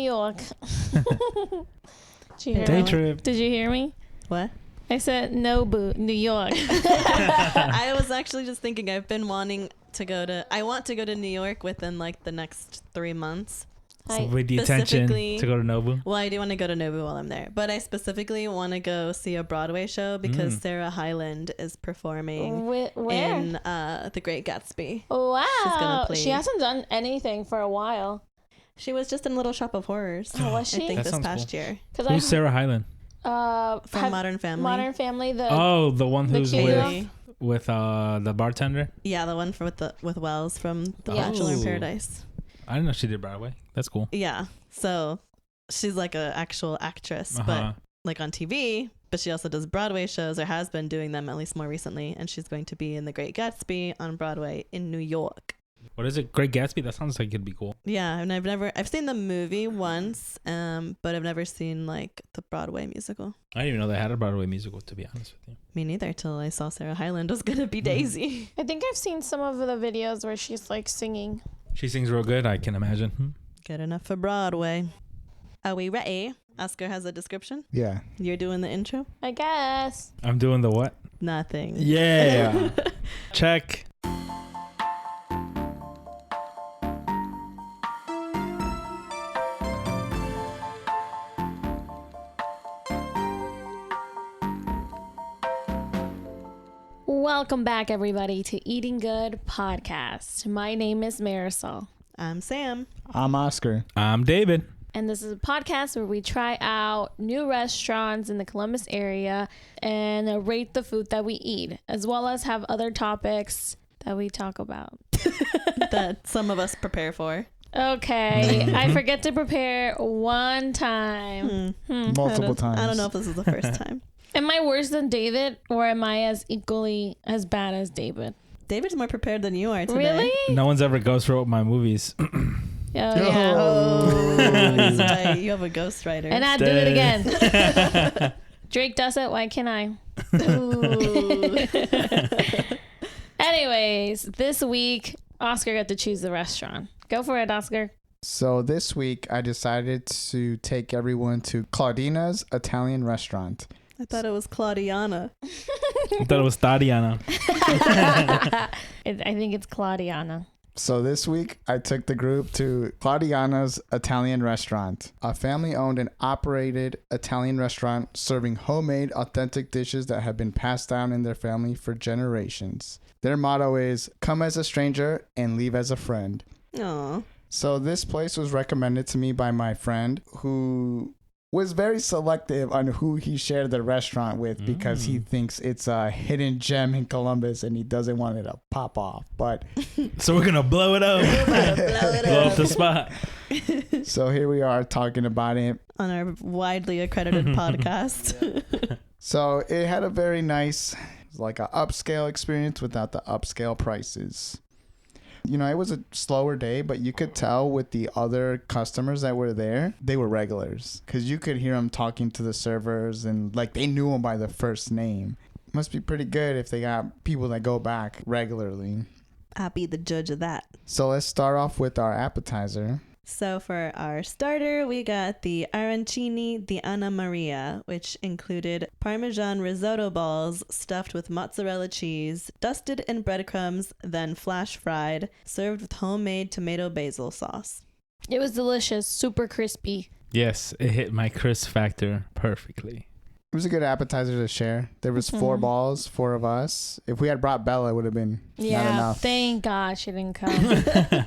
York. Did you hear Day me? trip. Did you hear me? What? I said Nobu, New York. I was actually just thinking I want to go to New York within like the next 3 months. So with the intention to go to Nobu. Well, I do want to go to Nobu while I'm there, but I specifically want to go see a Broadway show because Sarah Hyland is performing Where? in The Great Gatsby. Wow. She's gonna play. She hasn't done anything for a while. She was just in Little Shop of Horrors. Oh, was she? I think That this sounds past cool. year. Who's Sarah Hyland? From Modern Family. Modern Family. The one the who's cute with the bartender. Yeah, the one with Wells from The Bachelor in Paradise. I didn't know she did Broadway. That's cool. Yeah, so she's like an actual actress, but like on TV. But she also does Broadway shows, or has been doing them at least more recently. And she's going to be in The Great Gatsby on Broadway in New York. What is it? Great Gatsby? That sounds like it'd be cool. Yeah, and I've seen the movie once, but I've never seen like the Broadway musical. I didn't even know they had a Broadway musical, to be honest with you. Me neither, till I saw Sarah Hyland was gonna be Daisy. I think I've seen some of the videos where she's like singing. She sings real good, I can imagine. Good enough for Broadway. Are we ready? Oscar has a description. Yeah. You're doing the intro? I guess. I'm doing the what? Nothing. Yeah. Check. Welcome back, everybody, to Eating Good Podcast. My name is Marisol. I'm Sam. I'm Oscar. I'm David. And this is a podcast where we try out new restaurants in the Columbus area and rate the food that we eat, as well as have other topics that we talk about. That some of us prepare for. Okay. I forget to prepare one time. Multiple times. I don't know if this is the first time. Am I worse than David, or am I as equally as bad as David? David's more prepared than you are today. Really? No one's ever ghost wrote my movies. Oh, yeah. Oh, that's right. You have a ghostwriter. And I do it again. Drake does it. Why can't I? Anyways, this week, Oscar got to choose the restaurant. Go for it, Oscar. So this week, I decided to take everyone to Claudina's Italian Restaurant. I thought it was Claudiana. I thought it was Tatiana. I think it's Claudiana. So this week, I took the group to Claudiana's Italian Restaurant, a family-owned and operated Italian restaurant serving homemade, authentic dishes that have been passed down in their family for generations. Their motto is, come as a stranger and leave as a friend. Aw. So this place was recommended to me by my friend, who was very selective on who he shared the restaurant with because he thinks it's a hidden gem in Columbus and he doesn't want it to pop off. But So we're going to blow it up. Blow up the spot. so here we are talking about it. On our widely accredited podcast. So it had a very nice, like a upscale experience without the upscale prices. You know, it was a slower day, but you could tell with the other customers that were there, they were regulars. Because you could hear them talking to the servers and like they knew them by the first name. Must be pretty good if they got people that go back regularly. I'll be the judge of that. So let's start off with our appetizer. So for our starter, we got the arancini di Anna Maria, which included Parmesan risotto balls stuffed with mozzarella cheese, dusted in breadcrumbs, then flash fried, served with homemade tomato basil sauce. It was delicious, super crispy. Yes, it hit my crisp factor perfectly. It was a good appetizer to share. There was 4 balls, 4 of us. If we had brought Bella, it would have been not enough. Thank God she didn't come.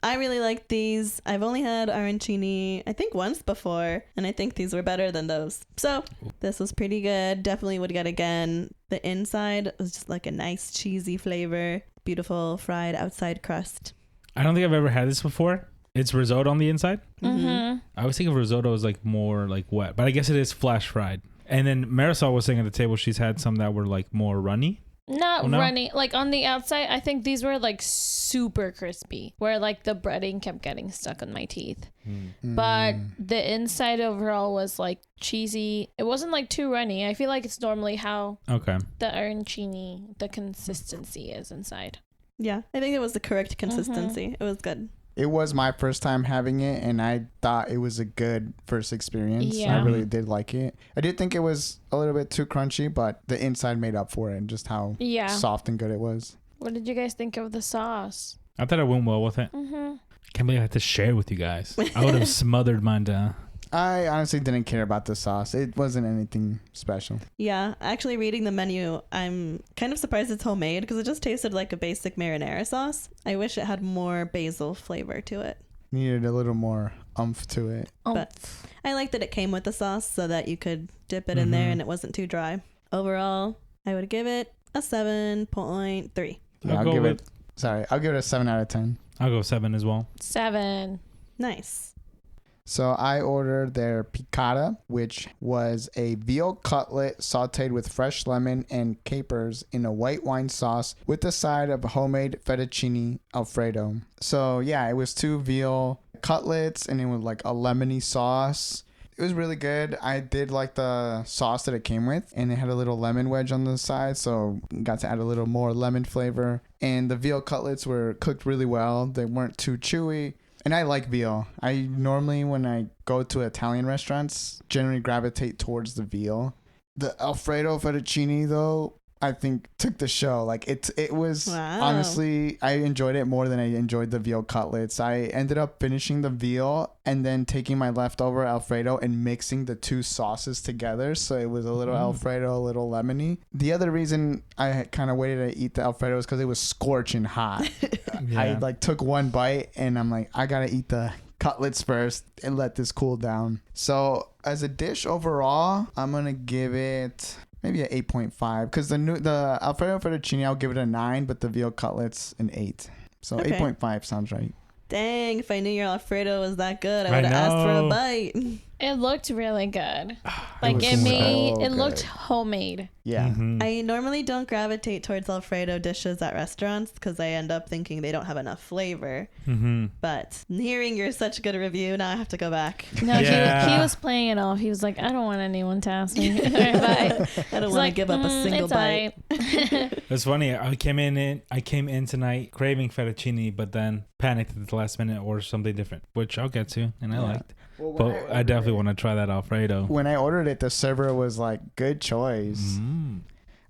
I really like these. I've only had arancini, I think, once before, and I think these were better than those. So this was pretty good. Definitely would get again. The inside was just like a nice cheesy flavor. Beautiful fried outside crust. I don't think I've ever had this before. It's risotto on the inside. Mm-hmm. I always think of risotto as like more like wet, but I guess it is flash fried. And then Marisol was saying at the table she's had some that were like more runny. Not runny. Like on the outside, I think these were like super crispy, where like the breading kept getting stuck on my teeth. But the inside overall was like cheesy. It wasn't like too runny. I feel like it's normally how the arancini, the consistency is inside. Yeah, I think it was the correct consistency. It was good. It was my first time having it, and I thought it was a good first experience. Yeah. I really did like it. I did think it was a little bit too crunchy, but the inside made up for it and just how Yeah. soft and good it was. What did you guys think of the sauce? I thought I went well with it. Mm-hmm. Can't believe I had to share with you guys. I would have smothered mine down. I honestly didn't care about the sauce. It wasn't anything special. Yeah, actually reading the menu, I'm kind of surprised it's homemade because it just tasted like a basic marinara sauce. I wish it had more basil flavor to it. Needed a little more oomph to it. But I like that it came with the sauce so that you could dip it in there and it wasn't too dry. Overall, I would give it a 7.3. Yeah, I'll give it a 7 out of 10. I'll go 7 as well. 7. Nice. So I ordered their piccata, which was a veal cutlet sauteed with fresh lemon and capers in a white wine sauce with a side of homemade fettuccine alfredo. So yeah, it was 2 veal cutlets and it was like a lemony sauce. It was really good. I did like the sauce that it came with, and it had a little lemon wedge on the side, so got to add a little more lemon flavor. And the veal cutlets were cooked really well. They weren't too chewy. And I like veal. I normally, when I go to Italian restaurants, generally gravitate towards the veal. The Alfredo fettuccine, though, I think took the show. Like it was honestly, I enjoyed it more than I enjoyed the veal cutlets. I ended up finishing the veal and then taking my leftover Alfredo and mixing the 2 sauces together. So it was a little Alfredo, a little lemony. The other reason I kind of waited to eat the Alfredo is because it was scorching hot. Yeah. I like took one bite and I'm like, I gotta eat the cutlets first and let this cool down. So as a dish overall, I'm gonna give it maybe an 8.5 because the Alfredo fettuccine I'll give it a 9, but the veal cutlets an 8. So Okay. 8.5 sounds right. Dang, if I knew your Alfredo was that good, I would have asked for a bite. It looked really good. It was so It looked good. homemade. Yeah. Mhm. I normally don't gravitate towards Alfredo dishes at restaurants because I end up thinking they don't have enough flavor. Mhm. But hearing your such a good review, now I have to go back. No, Yeah. he was playing it off. He was like, I don't want anyone to ask me. Bye. I don't He's want like, to give up a single it's bite. alright. It's funny. I came in tonight craving fettuccine, but then panicked at the last minute or something different, which I'll get to, and I Yeah. liked. But I definitely want to try that Alfredo. When I ordered it, the server was like, good choice. Mm.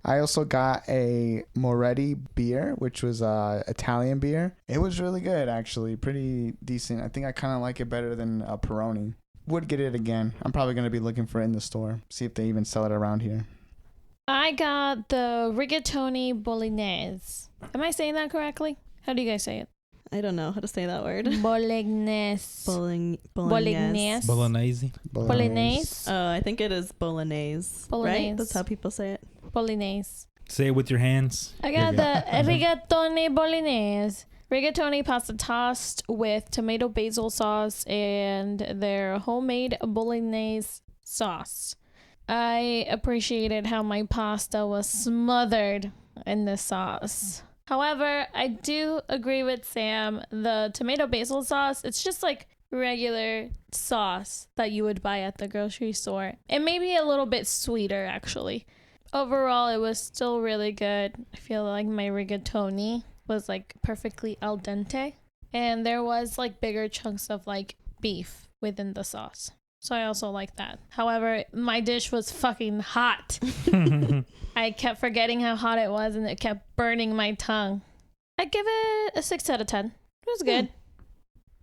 I also got a Moretti beer, which was Italian beer. It was really good, actually. Pretty decent. I think I kind of like it better than a Peroni. Would get it again. I'm probably going to be looking for it in the store. See if they even sell it around here. I got the rigatoni bolognese. Am I saying that correctly? How do you guys say it? I don't know how to say that word. Bolognese. Bolognese. Bolognese. Bolognese. Oh, I think it is bolognese. Bolognese. Right? That's how people say it. Bolognese. Say it with your hands. I got There the rigatoni bolognese. Rigatoni pasta tossed with tomato basil sauce and their homemade bolognese sauce. I appreciated how my pasta was smothered in the sauce. However, I do agree with Sam. The tomato basil sauce, it's just like regular sauce that you would buy at the grocery store. It may be a little bit sweeter, actually. Overall, it was still really good. I feel like my rigatoni was like perfectly al dente. And there was like bigger chunks of like beef within the sauce. So I also like that. However, my dish was fucking hot. I kept forgetting how hot it was and it kept burning my tongue. I give it a 6 out of 10. It was good.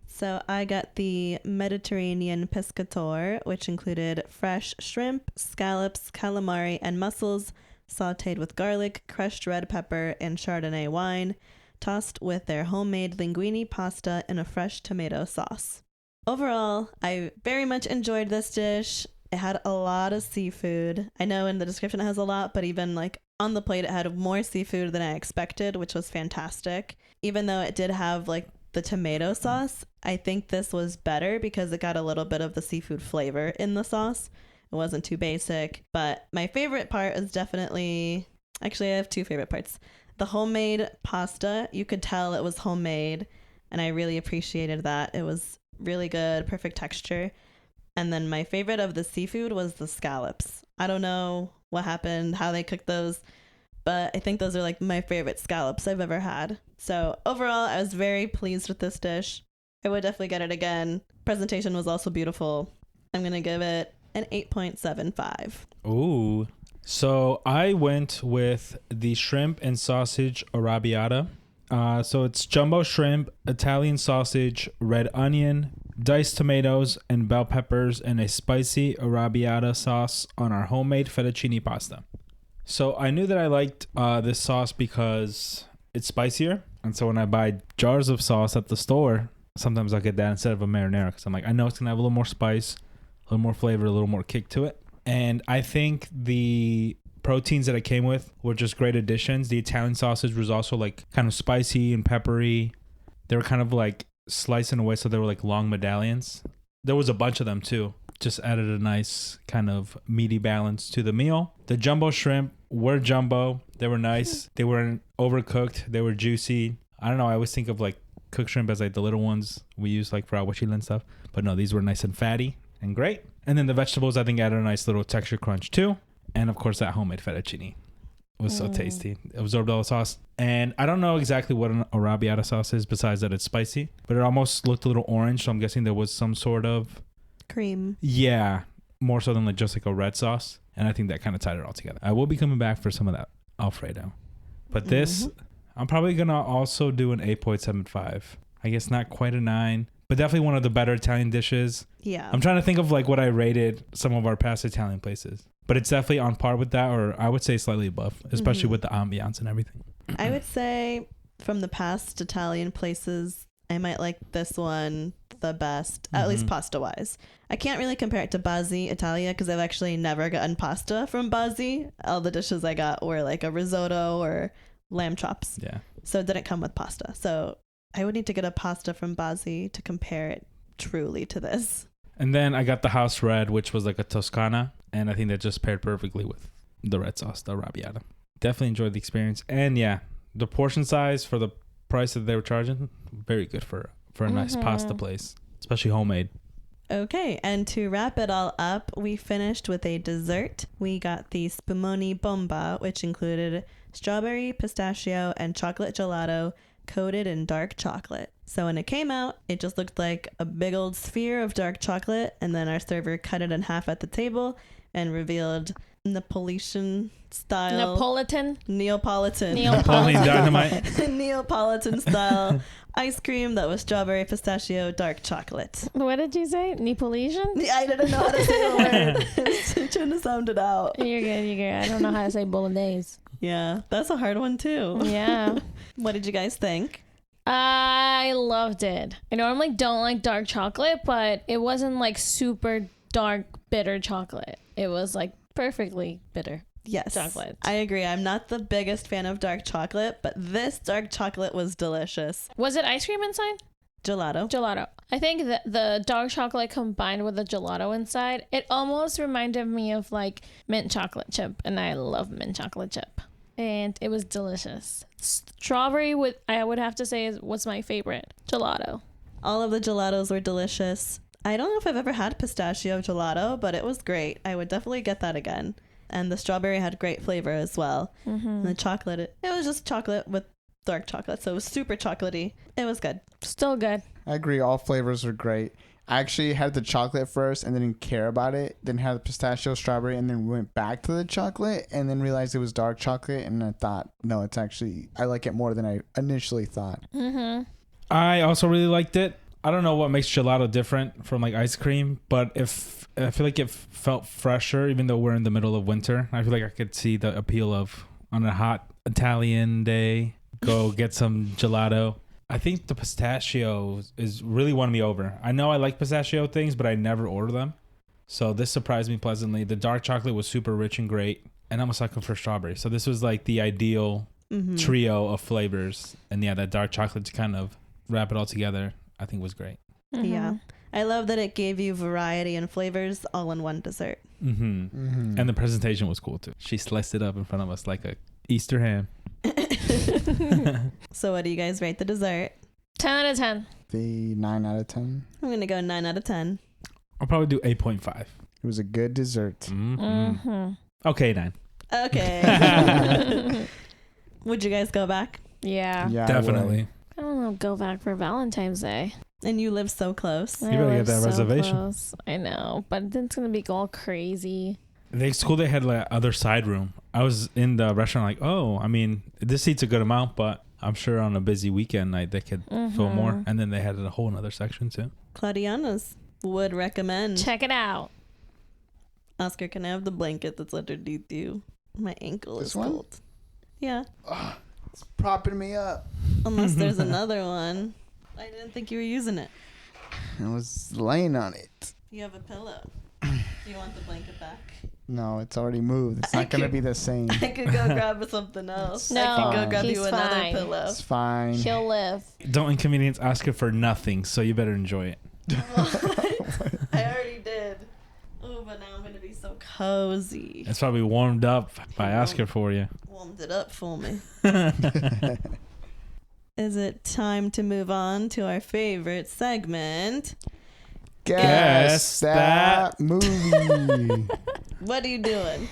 So I got the Mediterranean pescator, which included fresh shrimp, scallops, calamari, and mussels, sauteed with garlic, crushed red pepper, and Chardonnay wine, tossed with their homemade linguine pasta in a fresh tomato sauce. Overall, I very much enjoyed this dish. It had a lot of seafood. I know in the description it has a lot, but even like on the plate it had more seafood than I expected, which was fantastic. Even though it did have like the tomato sauce, I think this was better because it got a little bit of the seafood flavor in the sauce. It wasn't too basic, but my favorite part is definitely, actually I have 2 favorite parts. The homemade pasta, you could tell it was homemade, and I really appreciated that. It was really good, perfect texture. And then my favorite of the seafood was the scallops. I don't know what happened, how they cooked those, but I think those are like my favorite scallops I've ever had. So overall, I was very pleased with this dish. I would definitely get it again. Presentation was also beautiful. I'm going to give it an 8.75. Ooh. So I went with the shrimp and sausage arrabbiata. So it's jumbo shrimp, Italian sausage, red onion, diced tomatoes, and bell peppers, and a spicy arrabbiata sauce on our homemade fettuccine pasta. So I knew that I liked this sauce because it's spicier. And so when I buy jars of sauce at the store, sometimes I'll get that instead of a marinara because I'm like, I know it's going to have a little more spice, a little more flavor, a little more kick to it. And I think the proteins that it came with were just great additions. The Italian sausage was also like kind of spicy and peppery. They were kind of like slicing away, so they were like long medallions. There was a bunch of them too. Just added a nice kind of meaty balance to the meal. The jumbo shrimp were jumbo. They were nice. They weren't overcooked. They were juicy. I don't know. I always think of like cooked shrimp as like the little ones we use like for aguachile and stuff. But no, these were nice and fatty and great. And then the vegetables, I think, added a nice little texture crunch too. And of course, that homemade fettuccine was so tasty. It absorbed all the sauce. And I don't know exactly what an arrabbiata sauce is besides that it's spicy, but it almost looked a little orange. So I'm guessing there was some sort of Cream. Yeah, more so than like just like a red sauce. And I think that kind of tied it all together. I will be coming back for some of that Alfredo. But this, I'm probably going to also do an 8.75. I guess not quite a 9, but definitely one of the better Italian dishes. Yeah. I'm trying to think of like what I rated some of our past Italian places. But it's definitely on par with that, or I would say slightly above, especially with the ambiance and everything. I would say from the past Italian places, I might like this one the best, at least pasta-wise. I can't really compare it to Bazzi Italia because I've actually never gotten pasta from Bazzi. All the dishes I got were like a risotto or lamb chops. Yeah. So it didn't come with pasta. So I would need to get a pasta from Bazzi to compare it truly to this. And then I got the house red, which was like a Toscana. And I think that just paired perfectly with the red sauce, the arrabbiata. Definitely enjoyed the experience. And yeah, the portion size for the price that they were charging, very good for a nice pasta place, especially homemade. Okay, and to wrap it all up, we finished with a dessert. We got the spumoni bomba, which included strawberry, pistachio, and chocolate gelato coated in dark chocolate. So when it came out, it just looked like a big old sphere of dark chocolate, and then our server cut it in half at the table and revealed Neapolitan style. Neapolitan Dynamite. Neapolitan style ice cream that was strawberry, pistachio, dark chocolate. What did you say? Neapolitan? I didn't know how to say the word. Trying to sound it out. You're good. I don't know how to say bolognese. Yeah, that's a hard one too. Yeah. What did you guys think? I loved it. I normally don't like dark chocolate, but it wasn't like super dark, bitter chocolate. It was like perfectly bitter. Yes, chocolate. I agree. I'm not the biggest fan of dark chocolate, but this dark chocolate was delicious. Was it ice cream inside? Gelato. I think that the dark chocolate combined with the gelato inside, it almost reminded me of like mint chocolate chip, and I love mint chocolate chip. And it was delicious. Strawberry, I would have to say, was my favorite gelato. All of the gelatos were delicious. I don't know if I've ever had pistachio gelato, but it was great. I would definitely get that again. And the strawberry had great flavor as well. And the chocolate, it was just chocolate with dark chocolate, so it was super chocolatey. It was good. Still good. I agree. All flavors were great. I actually had the chocolate first and didn't care about it. Then had the pistachio, strawberry, and then went back to the chocolate and then realized it was dark chocolate. And I thought, no, it's actually, I like it more than I initially thought. I also really liked it. I don't know what makes gelato different from like ice cream, but if I feel like it felt fresher, even though we're in the middle of winter. I feel like I could see the appeal of on a hot Italian day, go get some gelato. I think the pistachio is really won me over. I know I like pistachio things, but I never order them. So this surprised me pleasantly. The dark chocolate was super rich and great. And I'm a sucker for strawberry. So this was like the ideal trio of flavors. And yeah, that dark chocolate to kind of wrap it all together, I think was great. Yeah. I love that it gave you variety and flavors all in one dessert. And the presentation was cool too. She sliced it up in front of us like a Easter ham. So what do you guys rate the dessert? 10 out of 10. The 9 out of 10. I'm going to go 9 out of 10. I'll probably do 8.5. It was a good dessert. Okay, 9. Okay. Would you guys go back? Yeah. Yeah, Definitely. I don't know, go back for Valentine's Day. And you live so close. You better get that reservation. Close. I know, but then it's gonna be all crazy. It's cool they had like other side room. I was in the restaurant like, oh, I mean, this seats a good amount, but I'm sure on a busy weekend night they could fill more. And then they had a whole other section too. Claudiana's would recommend. Check it out. Oscar, can I have the blanket that's underneath you? My ankle is one? cold. Yeah. It's propping me up. Unless there's another one. I didn't think you were using it. I was laying on it. You have a pillow. You want the blanket back? No, it's already moved. It's not going to be the same. I could go grab something else. No, I can go grab he's you another fine. pillow. It's fine. He'll live. Don't inconvenience Oscar for nothing, so you better enjoy it. I already did. Oh, but now I'm going to be so cozy. It's probably warmed up by Oscar for you. Warmed it up for me. Is it time to move on to our favorite segment? Guess that movie. What are you doing?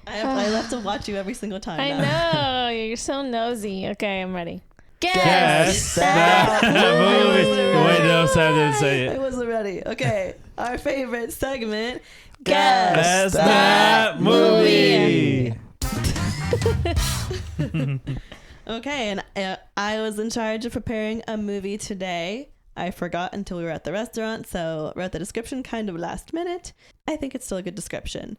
I have to watch you every single time I now. know. You're so nosy. Okay, I'm ready. Guess that movie. Wait, no, Sam didn't say I it. wasn't ready. Okay, our favorite segment. Guess that movie. Okay, and I was in charge of preparing a movie today. I forgot until we were at the restaurant, so wrote the description kind of last minute. I think it's still a good description.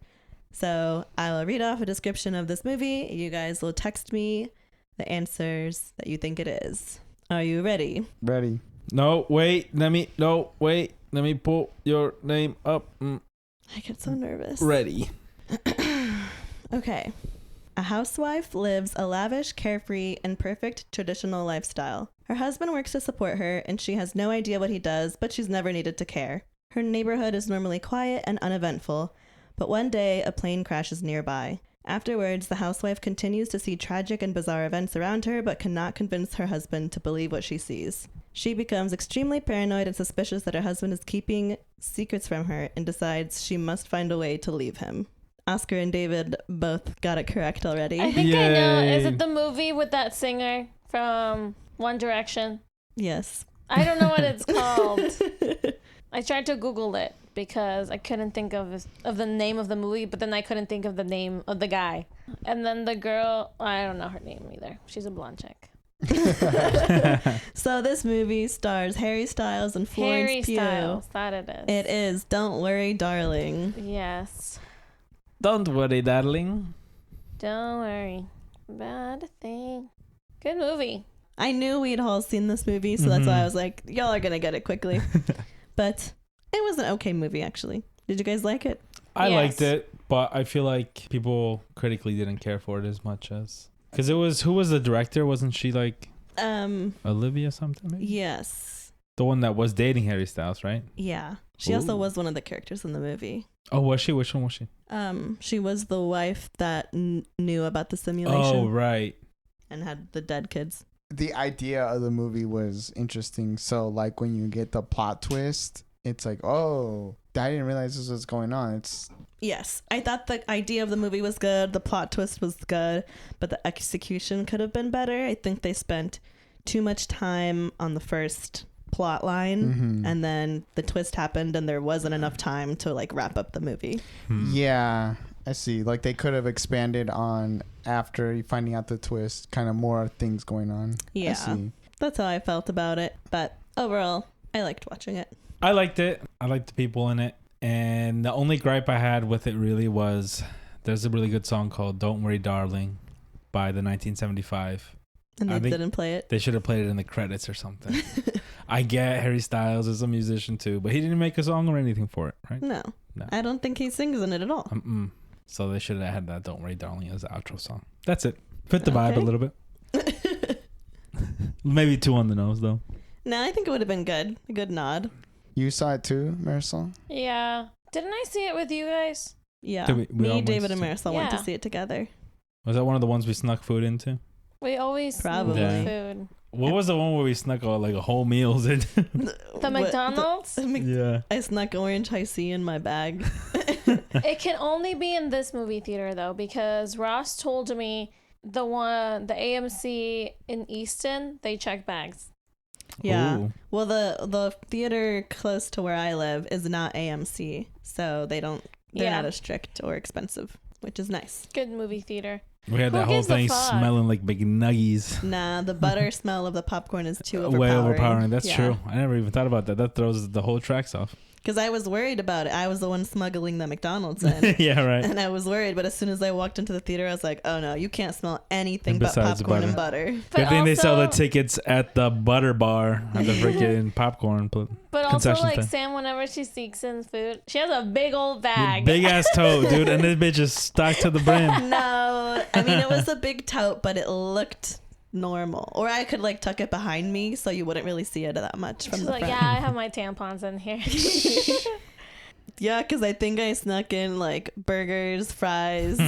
So I will read off a description of this movie. You guys will text me the answers that you think it is. Are you ready? Ready. No, wait. Let me pull your name up. I get so nervous. Ready. Okay. A housewife lives a lavish, carefree, and perfect traditional lifestyle. Her husband works to support her, and she has no idea what he does, but she's never needed to care. Her neighborhood is normally quiet and uneventful, but one day a plane crashes nearby. Afterwards, the housewife continues to see tragic and bizarre events around her, but cannot convince her husband to believe what she sees. She becomes extremely paranoid and suspicious that her husband is keeping secrets from her and decides she must find a way to leave him. Oscar and David both got it correct already. I think I know. Is Yay. it the movie with that singer from One Direction? Yes. I don't know what it's called. I tried to Google it because I couldn't think of the name of the movie, but then I couldn't think of the name of the guy. And then the girl, I don't know her name either. She's a blonde chick. So this movie stars Harry Styles and Florence Harry Pugh. Styles, that it is. It is Don't Worry, Darling. Yes. Don't worry, darling. Don't worry about a thing. Good movie. I knew we'd all seen this movie, so that's why I was like, y'all are going to get it quickly. But it was an okay movie, actually. Did you guys like it? I Yes. liked it, but I feel like people critically didn't care for it as much as... Because it was... Who was the director? Wasn't she like... Olivia something? Maybe? Yes. The one that was dating Harry Styles, right? Yeah. She also Ooh. was one of the characters in the movie. Oh, was she? Which one was she? She was the wife that knew about the simulation Oh, right. and had the dead kids. The idea of the movie was interesting. So, like, when you get the plot twist, it's like, oh, I didn't realize this was going on. It's... Yes, I thought the idea of the movie was good. The plot twist was good, but the execution could have been better. I think they spent too much time on the first plot line, and then the twist happened, and there wasn't enough time to like wrap up the movie. Yeah, I see. Like, they could have expanded on after finding out the twist, kind of more things going on. Yeah, I see. that's how I felt about it. But overall, I liked watching it. I liked it. I liked the people in it. And the only gripe I had with it really was there's a really good song called Don't Worry, Darling by the 1975. And I they think didn't play it. They should have played it in the credits or something. I get Harry Styles is a musician too, but he didn't make a song or anything for it, right? No, I don't think he sings in it at all. So they should have had that Don't Worry, Darling as the outro song. That's it. Fit the vibe a little bit. Maybe 2 on the nose though. No, I think it would have been good. A good nod. You saw it too, Marisol? Yeah. Didn't I see it with you guys? Yeah. Did we Me, all David, and went Marisol went to Yeah. see it together. Was that one of the ones we snuck food into? We always Probably. need Yeah. food. What was the one where we snuck like a whole meals in? The McDonald's? Yeah. I snuck orange high C in my bag. It can only be in this movie theater though, because Ross told me the AMC in Easton, they check bags. Yeah. Ooh. Well, the theater close to where I live is not AMC, so they're not as strict or expensive, which is nice. Good movie theater. We had Who that whole gives a thing fuck? smelling like McNuggies. Nah, the butter smell of the popcorn is too overpowering. Way overpowering. That's Yeah. true. I never even thought about that. That throws the whole tracks off. Because I was worried about it. I was the one smuggling the McDonald's in. Yeah, right. And I was worried, but as soon as I walked into the theater, I was like, oh no, you can't smell anything but Besides popcorn and butter. butter. But Good thing they sell the also- tickets at the butter bar at the freaking popcorn. But also, concession like, stand. Sam, whenever she sneaks in food, she has a big old bag. Big ass tote, dude, and this bitch is stocked to the brim. No, I mean, it was a big tote, but it looked normal. Or I could like tuck it behind me so you wouldn't really see it that much from She's the like, front. yeah, I have my tampons in here. Yeah, because I think I snuck in like burgers, fries,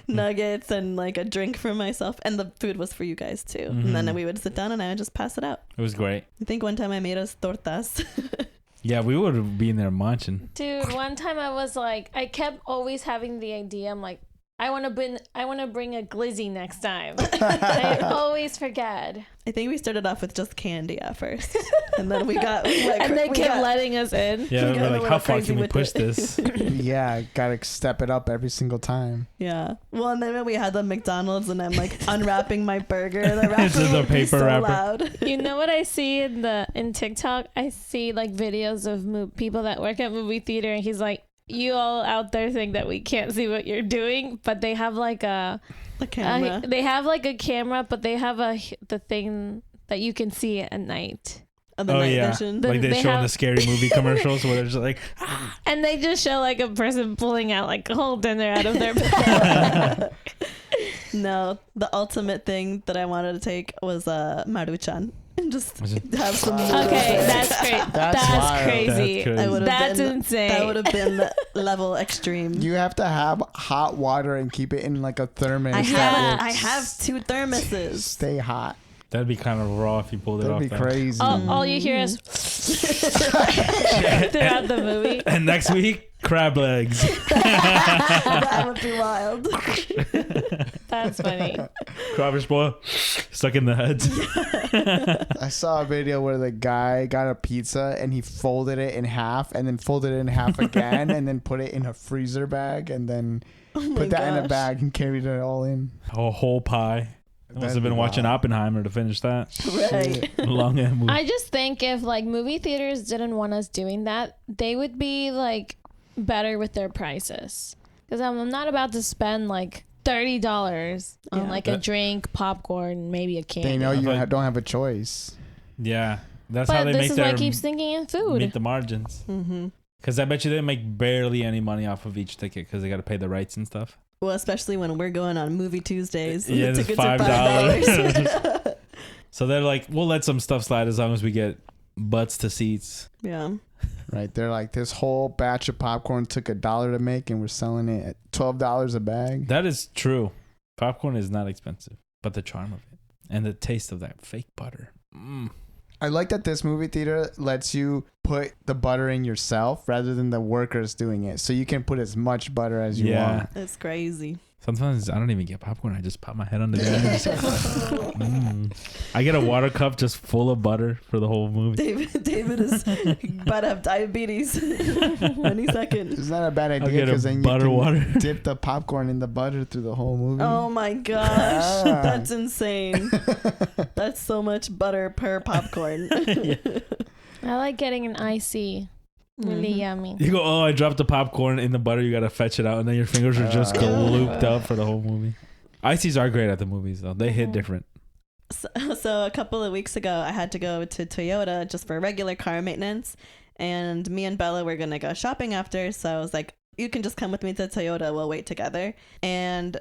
nuggets, and like a drink for myself. And the food was for you guys too. And then we would sit down and I would just pass it out. It was great. I think one time I made us tortas. Yeah, we would be in there munching. Dude, one time I was like, I kept always having the idea. I'm like, I want to bring a glizzy next time. I always forget. I think we started off with just candy at first. And then we got like, And they we kept got- letting us in. Yeah, We got we're a like, little how far crazy can we with push it. this? Yeah, gotta step it up every single time. Yeah. Well, and then when we had the McDonald's and I'm like unwrapping my burger, the wrapper This is a would be paper so wrapper. loud. You know what I see in TikTok? I see like videos of people that work at movie theater, and he's like, "You all out there think that we can't see what you're doing, but they have like The camera. they have like a camera, but they have the thing that you can see at night, Of the Oh night yeah, vision. like They they show in have- the scary movie commercials where they're just like, and they just show like a person pulling out like a whole dinner out of their bag. No, the ultimate thing that I wanted to take was Maruchan. And just Was it- have some Okay, that's great. That's That's wild. crazy. That's crazy. I would've That's been- insane. That would have been level extreme. You have to have hot water and keep it in like a thermos. I that will have 2 thermoses. stay hot. that'd be kind of raw if you pulled it That'd off. be that. crazy. All you hear is throughout the movie. And next week, crab legs. That would be wild. That's funny. Crawfish boil stuck in the heads. I saw a video where the guy got a pizza and he folded it in half and then folded it in half again and then put it in a freezer bag and then put that in a bag and carried it all in. A whole pie. I must have been watching Oppenheimer to finish that. Right. Long ass movie. I just think if like movie theaters didn't want us doing that, they would be like better with their prices. Because I'm not about to spend like $30 on Yeah. like a drink, popcorn, maybe a candy. They know you Like- don't have a choice. Yeah, that's how But they this make is why I their keep thinking in meet food. the margins. Mm-hmm. Because I bet you they make barely any money off of each ticket because they got to pay the rights and stuff. Well, especially when we're going on movie Tuesdays. and Yeah, the it's tickets are $5. $5. So they're like, we'll let some stuff slide as long as we get butts to seats. Yeah. Right. They're like, this whole batch of popcorn took $1 to make and we're selling it at $12 a bag. That is true. Popcorn is not expensive, but the charm of it and the taste of that fake butter. I like that this movie theater lets you put the butter in yourself rather than the workers doing it. So you can put as much butter as you Yeah. want. It's crazy. Sometimes I don't even get popcorn. I just pop my head under there. And just, I get a water cup just full of butter for the whole movie. David is about to have diabetes any second. It's not a bad I'll idea get because a then you butter can water. dip the popcorn in the butter through the whole movie. Oh my gosh. Ah. That's insane. That's so much butter per popcorn. I like getting an IC. Really Mhm. yummy. You go, oh, I dropped the popcorn in the butter. You got to fetch it out. And then your fingers are just looped up for the whole movie. Ices are great at the movies, though. They hit different. So a couple of weeks ago, I had to go to Toyota just for regular car maintenance. And me and Bella were going to go shopping after. So I was like, you can just come with me to Toyota. We'll wait together. And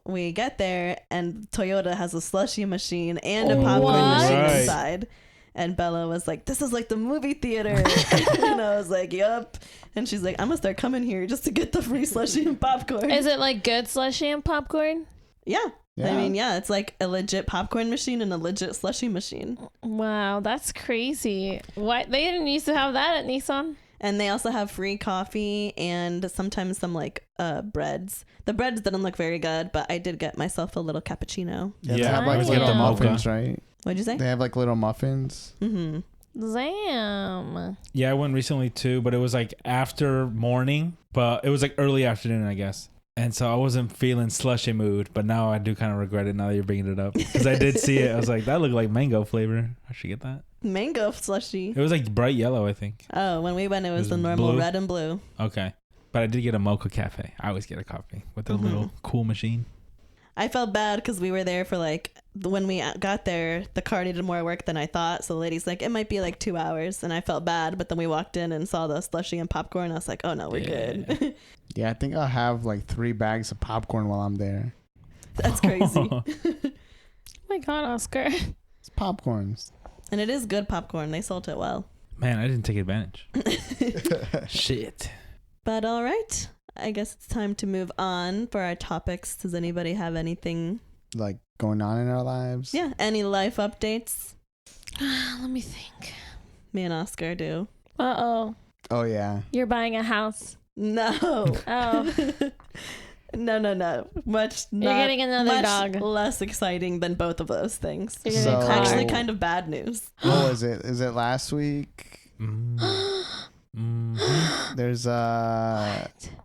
we get there and Toyota has a slushy machine and a popcorn What? machine Right. inside. And Bella was like, this is like the movie theater. And I was like, yup. And she's like, I'm going to start coming here just to get the free slushy and popcorn. Is it like good slushy and popcorn? Yeah. Yeah. I mean, yeah, it's like a legit popcorn machine and a legit slushy machine. Wow, that's crazy. What, they didn't used to have that at Nissan? And they also have free coffee and sometimes some like breads. The breads didn't look very good, but I did get myself a little cappuccino. Yeah, they Yeah, have like nice. little Yeah. muffins, right? What'd you say? They have like little muffins. Mm-hmm. Damn. Yeah, I went recently too, but it was like after morning, but it was like early afternoon, I guess. And so I wasn't feeling slushy mood, but now I do kind of regret it now that you're bringing it up. Because I did see it. I was like, that looked like mango flavor. I should get that. Mango slushy. It was like bright yellow, I think. Oh, when we went, it was the normal blue? red and blue. Okay. But I did get a mocha cafe. I always get a coffee with a little cool machine. I felt bad because we were there for like, when we got there, the car needed more work than I thought. So the lady's like, it might be like 2 hours. And I felt bad. But then we walked in and saw the slushy and popcorn. I was like, oh no, we're good. Yeah, I think I'll have like 3 bags of popcorn while I'm there. That's crazy. Oh my God, Oscar. It's popcorns. And it is good popcorn. They sold it well. Man, I didn't take advantage. Shit. But all right. I guess it's time to move on for our topics. Does anybody have anything? Like going on in our lives. Yeah. Any life updates? Let me think. Me and Oscar do. Uh-oh. Oh yeah. You're buying a house. No. Oh. No. You're getting another dog. Less exciting than both of those things. You're getting a So- car. Actually, kind of bad news. What was it? Is it last week? There's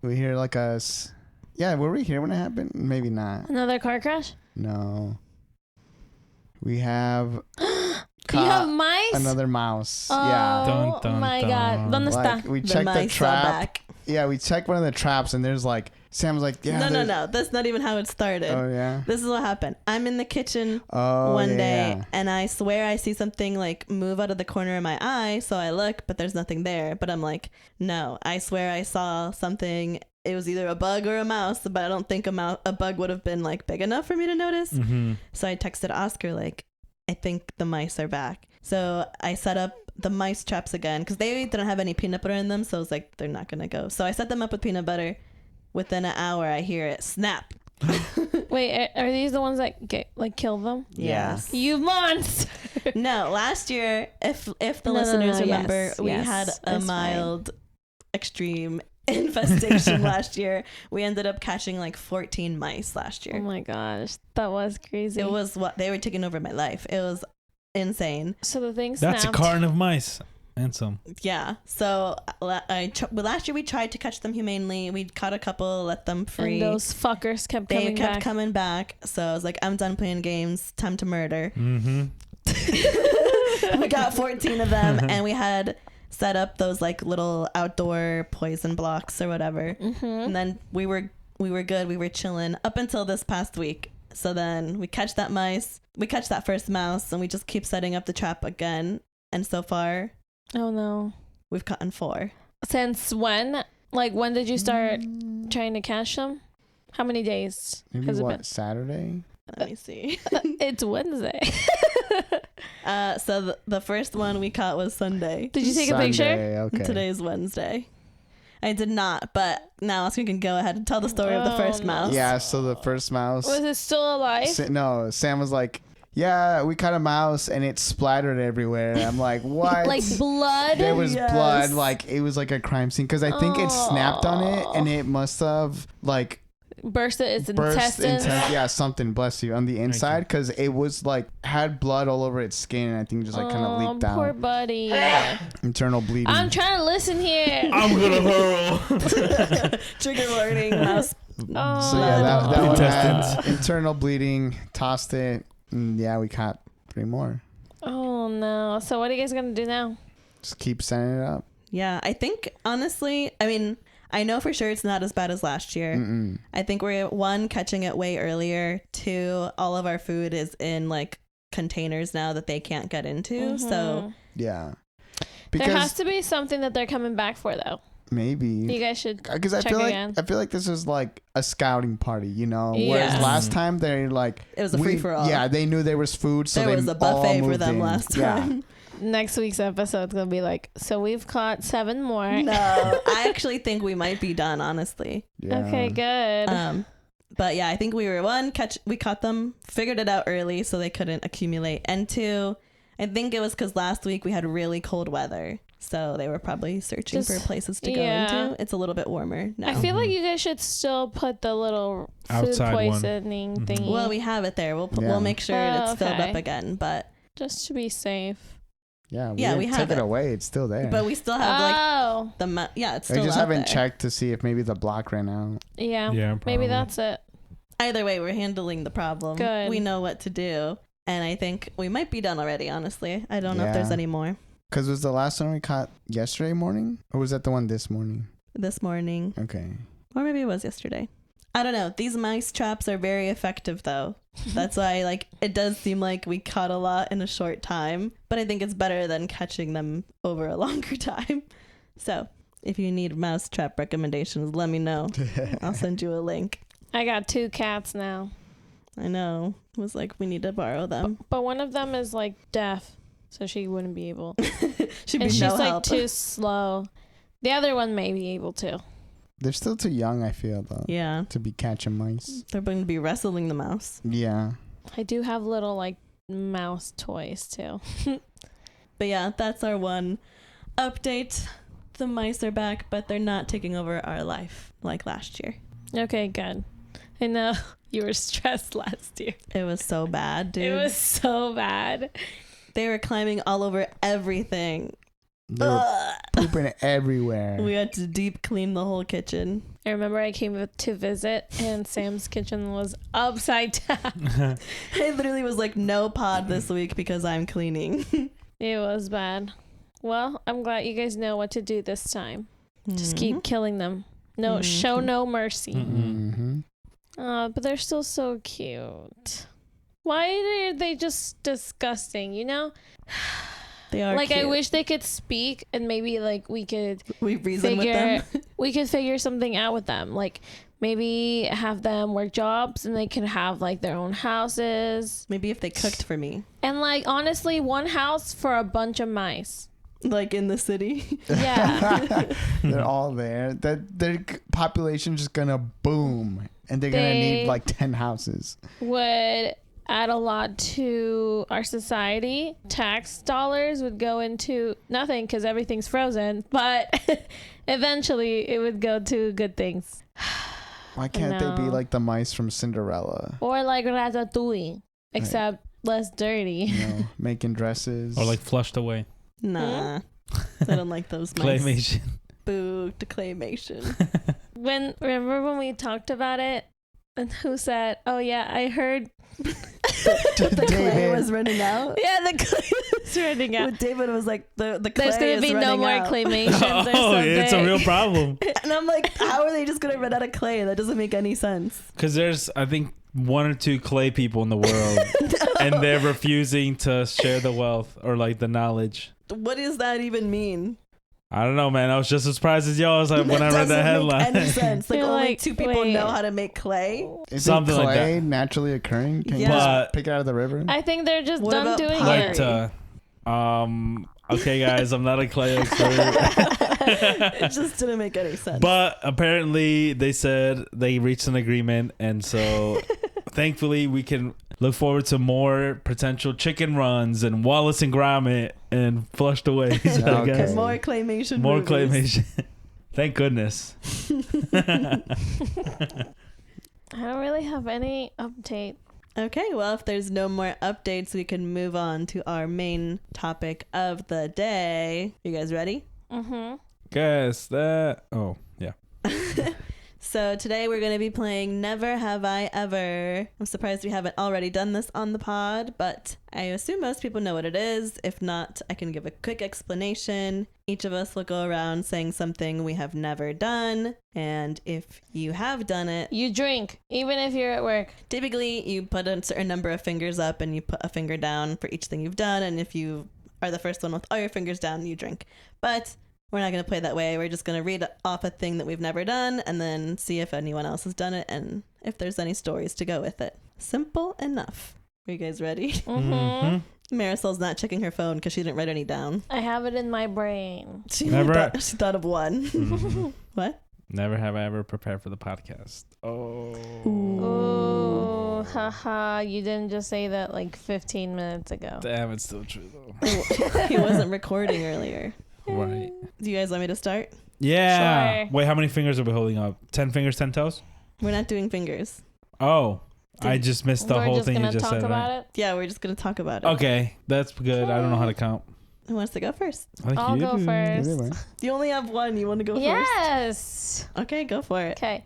we hear like yeah, were we here when it happened? Maybe not. Another car crash? No. We have You have mice? another mouse. Oh Yeah. Dun, dun, my dun. God. ¿Dónde Like está? we The checked the mice are trap. back. Yeah, we checked one of the traps and there's like Sam's like, yeah. No. That's not even how it started. Oh yeah. This is what happened. I'm in the kitchen Oh one yeah, day yeah. and I swear I see something like move out of the corner of my eye. So I look, but there's nothing there. But I'm like, no, I swear I saw something. It was either a bug or a mouse, but I don't think a bug would have been like big enough for me to notice. Mm-hmm. So I texted Oscar like, I think the mice are back. So I set up the mice traps again because they didn't have any peanut butter in them. So I was like, they're not going to go. So I set them up with peanut butter. Within an hour, I hear it snap. Wait, are these the ones that kill them? Yes. You monster! No, last year, if the No, listeners no, remember, yes, we yes, had a it's mild, extreme infestation last year. We ended up catching like 14 mice last Oh year. my gosh, that was crazy. It was what they were taking over my life. It was insane. So the thing snapped. That's a carton of mice and some. Yeah. So last year we tried to catch them humanely. We caught a couple, let them free. And those fuckers kept They coming kept back. coming back. So I was like, I'm done playing games. Time to murder. Mm-hmm. We got 14 of them, and we had set up those like little outdoor poison blocks or whatever. Mm-hmm. And then we were good. We were chilling up until this past week. So then we catch that first mouse, and we just keep setting up the trap again. And so far, Oh no. we've caught 4. Since when? Like, when did you start trying to catch them? How many days? Maybe Has it what, Saturday? Let me see. It's Wednesday. So the first one we caught was Sunday. Did you take a picture? Sunday, okay. Today's Wednesday. I did not, but now Oscar can go ahead and tell the story of the first Oh, mouse. Yeah, so the first mouse. Was it still alive? Sam was like, yeah, we caught a mouse and it splattered everywhere. I'm like, what? Like blood? There was Yes. blood, like it was like a crime scene because I think it snapped on it Oh. and it must have like Burst its burst intestines? yeah, something, bless you, on the inside because it was like had blood all over its skin and I think just like kind of leaked Poor out. buddy. Internal bleeding. I'm trying to listen here. I'm gonna hurl. Trigger warning. Mouse. Oh, So yeah, that one Intestines. had internal bleeding, tossed it, and yeah, we caught 3 more. Oh no. So what are you guys gonna do now? Just keep sending it up. Yeah, I think honestly, I mean, I know for sure it's not as bad as last year. Mm-mm. I think we're 1 catching it way earlier. 2, all of our food is in like containers now that they can't get into. So Mhm. Yeah. There has Because to be something that they're coming back for though. maybe. You guys should Because I check feel again. like this is like a scouting party, you know. Yes. Whereas last time they like it was a free for all. Yeah, they knew there was food, so there they was a all buffet for moved them in. last Yeah. time. Next week's episode's gonna be like, so we've caught 7 more. No, I actually think we might be done, honestly. Yeah. Okay, good. But yeah, I think we were 1, we caught them, figured it out early so they couldn't accumulate. And 2, I think it was because last week we had really cold weather. So they were probably searching for places to go into. It's a little bit warmer now. I feel like you guys should still put the little food Outside one. poisoning thingy. Well, we have it there. We'll Yeah. make sure Oh, it's filled okay. up again. But Just to be safe. Yeah, Yeah, we didn't have take it it. away. It's still there. But we still have like Oh. it's I still just out haven't there. checked to see if maybe the block ran out. Yeah. Yeah, Maybe probably. that's it. Either way, we're handling the problem. Good. We know what to do. And I think we might be done already, honestly. I don't know if there's Yeah. any more Because was the last one we caught yesterday morning? Or was that the one this morning? this morning. Okay. Or maybe it was yesterday. I don't know. These mice traps are very effective, though. That's why, like, it does seem like we caught a lot in a short time. But I think it's better than catching them over a longer time. So, if you need mouse trap recommendations, let me know. I'll send you a link. I got 2 cats now. I know. It was like, we need to borrow them. But one of them is like deaf. So she wouldn't be able. Should And be she's no like help. too slow. The other one may be able to. They're still too young, I feel, though, Yeah. to be catching mice. They're going to be wrestling the mouse. Yeah. I do have little like mouse toys too. But yeah, that's our one update. The mice are back, but they're not taking over our life like last year. Okay, good. I know you were stressed last year. It was so bad, dude. It was so bad. They were climbing all over everything. They were Ugh. pooping everywhere. We had to deep clean the whole kitchen. I remember I came to visit and Sam's kitchen was upside down. It literally was like no pod this week because I'm cleaning. It was bad. Well, I'm glad you guys know what to do this time. Just keep killing them. No, show no mercy. Mm-hmm. But they're still so cute. Why are they just disgusting, you know? They are Like, cute. I wish they could speak and maybe, like, we could we reason with them. figure something out with them. Like, maybe have them work jobs and they can have, like, their own houses. Maybe if they cooked for me, And, like, honestly, one house for a bunch of mice. like in the city. Yeah. They're all there. Their population's just gonna boom, and they're gonna need like 10 houses. Would add a lot to our society. Tax dollars would go into nothing because everything's frozen, but eventually it would go to good things. Why can't they be No. like the mice from Cinderella? Or like Ratatouille, except less dirty. You know, making dresses. Or like flushed away. Nah. I don't like those mice. Claymation. Boo to claymation. Remember when we talked about it? And who said, "Oh yeah, I heard." The clay David. was running out. Yeah, the clay was running out. But David was like, the clay There's gonna is be no running more out. claymations or Oh, something. it's a real problem. And I'm like, how are they just gonna run out of clay? That doesn't make any sense. Because there's, I think, 1 or 2 clay people in the world, and they're refusing to share the wealth or like the knowledge. What does that even mean? I don't know, man. I was just as surprised as y'all. I was like, when I read that doesn't make headline. any sense. Like You're only like, 2 people wait. know how to make clay. Isn't Something like clay that. naturally occurring? Can you Yeah. just But- pick it out of the river? I think they're just What done about doing pottery? it. Like, okay, guys, I'm not a clay expert. It just didn't make any sense. But apparently they said they reached an agreement, and so thankfully we can look forward to more potential chicken runs and Wallace and Gromit and Flushed Away. I Okay. guess. More claymation. More movies. claymation. Thank goodness. I don't really have any update. Okay, well, if there's no more updates, we can move on to our main topic of the day. You guys ready? Mm-hmm. Guess that. Oh, yeah. So today we're going to be playing Never Have I Ever. I'm surprised we haven't already done this on the pod, but I assume most people know what it is. If not, I can give a quick explanation. Each of us will go around saying something we have never done, and if you have done it, You drink, even if you're at work. typically you put a certain number of fingers up and you put a finger down for each thing you've done, and if you are the first one with all your fingers down, you drink. But we're not going to play that way. We're just going to read off a thing that we've never done and then see if anyone else has done it and if there's any stories to go with it. Simple enough. Are you guys ready? Mm-hmm. Marisol's not checking her phone because she didn't write any down. I have it in my brain. She Never- she thought of one. Mhm. What? Never have I ever prepared for the podcast. Oh. Oh, haha. You didn't just say that like 15 minutes ago. Damn, it's still true, though. He wasn't recording earlier. Right. Do you guys want me to start? Yeah. Sure. Wait, how many fingers are we holding up? 10 fingers, 10 toes? We're not doing fingers. Oh. I just missed the whole thing you just said. About right? it. Yeah, we're just gonna talk about it. Okay, that's good. I don't know how to count. Who wants to go first? I'll go first. Anyway. You only have one. You want to go first? Yes. Okay, go for it. Okay.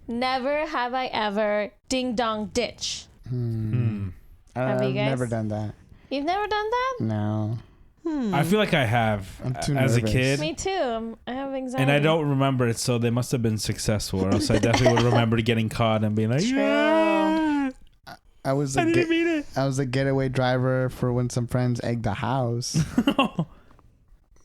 Never have I ever ding dong ditch. Have you I've guys? never done that. You've never done that? No. I feel like I have I'm too as a nervous. kid. Me too. I have anxiety. And I don't remember it, so they must have been successful, or else I definitely would remember getting caught and being like, True. yeah, I was I didn't mean it. I was a getaway driver for when some friends egged the house,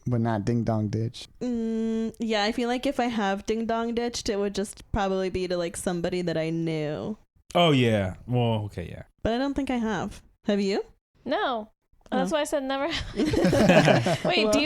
but not ding dong ditch. Yeah, I feel like if I have ding dong ditched, it would just probably be to like somebody that I knew. Oh, yeah. Well, okay, yeah. But I don't think I have. Have you? No. Oh. That's why I said never. Wait, Well- do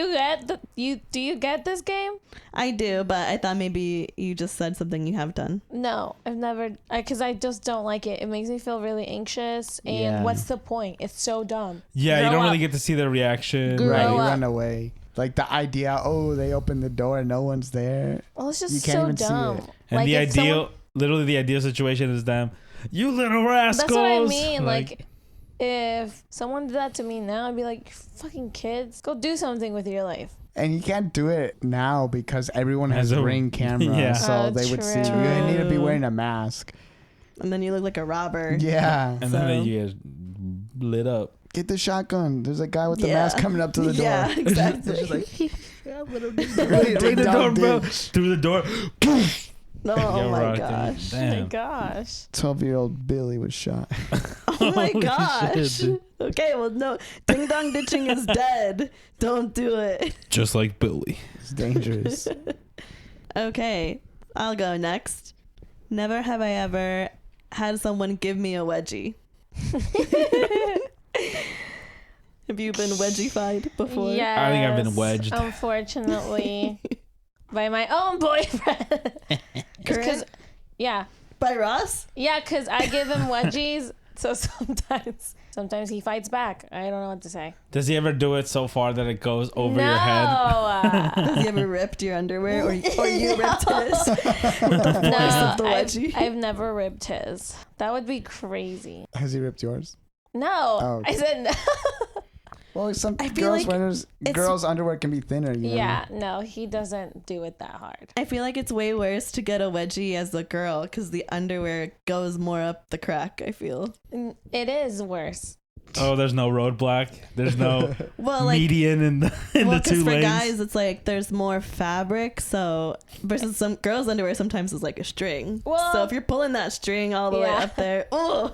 you get this game? I do, but I thought maybe you just said something you have done. No, I've never, because I just don't like it. It makes me feel really anxious, and Yeah. what's the point? It's so dumb. Yeah, you Grow don't really up. get to see their reaction. Grow Right, you up. run away. Like the idea, oh, they opened the door, no one's there. Well, it's just You can't so even see dumb. it. And Like, the if ideal, someone- literally the ideal situation is them, you little rascals. That's what I mean. Like, if someone did that to me now, I'd be like, fucking kids, go do something with your life. And you can't do it now because everyone has Has a- Ring camera, Yeah. so Oh, they would see. true. You need to be wearing a mask. And then you look like a robber. Yeah. and so- then you get lit up. Get the shotgun. There's a guy with the Yeah. mask coming up to the door. Yeah, exactly. Just like, Ring the doorbell. Through the door. Oh Get my rocked. gosh. Oh my Damn. gosh. 12-year-old Billy was shot. Oh my Holy gosh. shit. Okay, well, no. Ding dong ditching is dead. Don't do it. Just like Billy. It's dangerous. Okay, I'll go next. Never have I ever had someone give me a wedgie. Have you been wedgie-fied before? Yes. I think I've been wedged. Unfortunately, by my own boyfriend. Because, yeah. By Ross? Yeah, because I give him wedgies, so sometimes he fights back. I don't know what to say. Does he ever do it so far that it goes over your head? Has he ever ripped your underwear or you ripped his? No, of the wedgie? I've never ripped his. That would be crazy. Has he ripped yours? No, Oh, okay. I said no. Well, some I feel girls' like girls' underwear can be thinner. You know? Yeah, no, he doesn't do it that hard. I feel like it's way worse to get a wedgie as a girl because the underwear goes more up the crack, I feel. It is worse. Oh, there's no roadblock. There's no Well, like, median in the well, two for lanes. guys, it's like there's more fabric, so versus some girls' underwear sometimes is like a string. Well, so if you're pulling that string all the way yeah. up there, oh,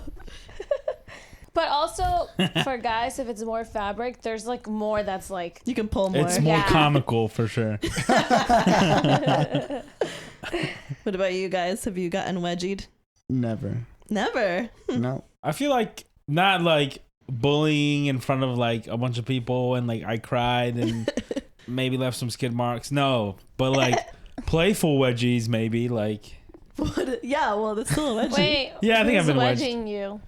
But also for guys, if it's more fabric, there's like more that's like. you can pull more. It's more Yeah. comical for sure. What about you guys? Have you gotten wedgied? Never. Never. No. I feel like not like bullying in front of like a bunch of people and like I cried and maybe left some skid marks. No, but like playful wedgies maybe like. What? Yeah, well, that's still a wedgie. Wait, Yeah, I think I've who's been wedged. wedging you?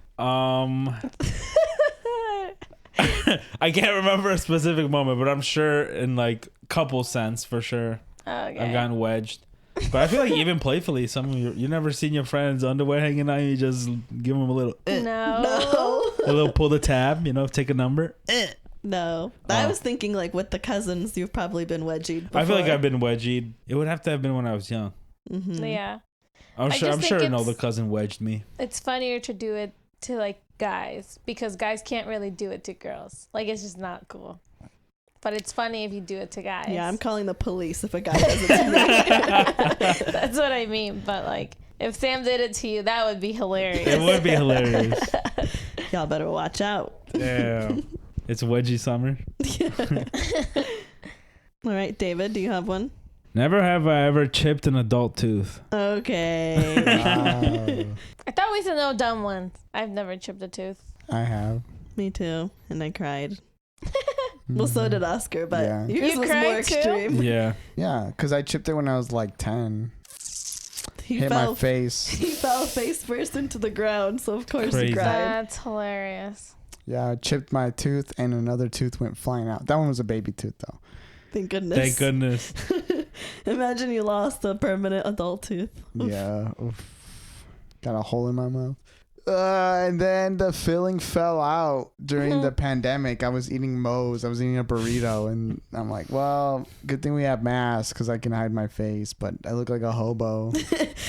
I can't remember a specific moment, but I'm sure in like couple sense for sure Okay. I've gotten wedged. But I feel like even playfully, some of you never seen your friend's underwear hanging out, you just give them a little, No. a little pull the tab, take a number. No. I was thinking like with the cousins, you've probably been wedgied before. I feel like I've been wedgied. It would have to have been when I was young. Mm-hmm. Yeah. I'm I sure. just I'm think sure another it's- cousin wedged me. It's funnier to do it to like guys because guys can't really do it to girls. Like it's just not cool. But it's funny if you do it to guys. Yeah, I'm calling the police if a guy does it to me. That's what I mean. But like if Sam did it to you, that would be hilarious. It would be hilarious. Y'all better watch out. Damn. It's wedgie summer. All right, David, do you have one? Never have I ever chipped an adult tooth. Okay. Wow. I thought we said no dumb ones. I've never chipped a tooth. I have. Me too. And I cried. Well, so did Oscar, but Yeah. yours You was cried more too? extreme. Yeah. Yeah, because I chipped it when I was like 10. He Hit fell my face. He fell face first into the ground, so of course Crazy. he cried. That's hilarious. Yeah, I chipped my tooth and another tooth went flying out. That one was a baby tooth though. Thank goodness. Thank goodness. Imagine you lost a permanent adult tooth. Oof. Yeah. Oof. Got a hole in my mouth. And then the filling fell out during the pandemic. I was eating Moe's. I was eating a burrito, and I'm like, well, good thing we have masks because I can hide my face, but I look like a hobo.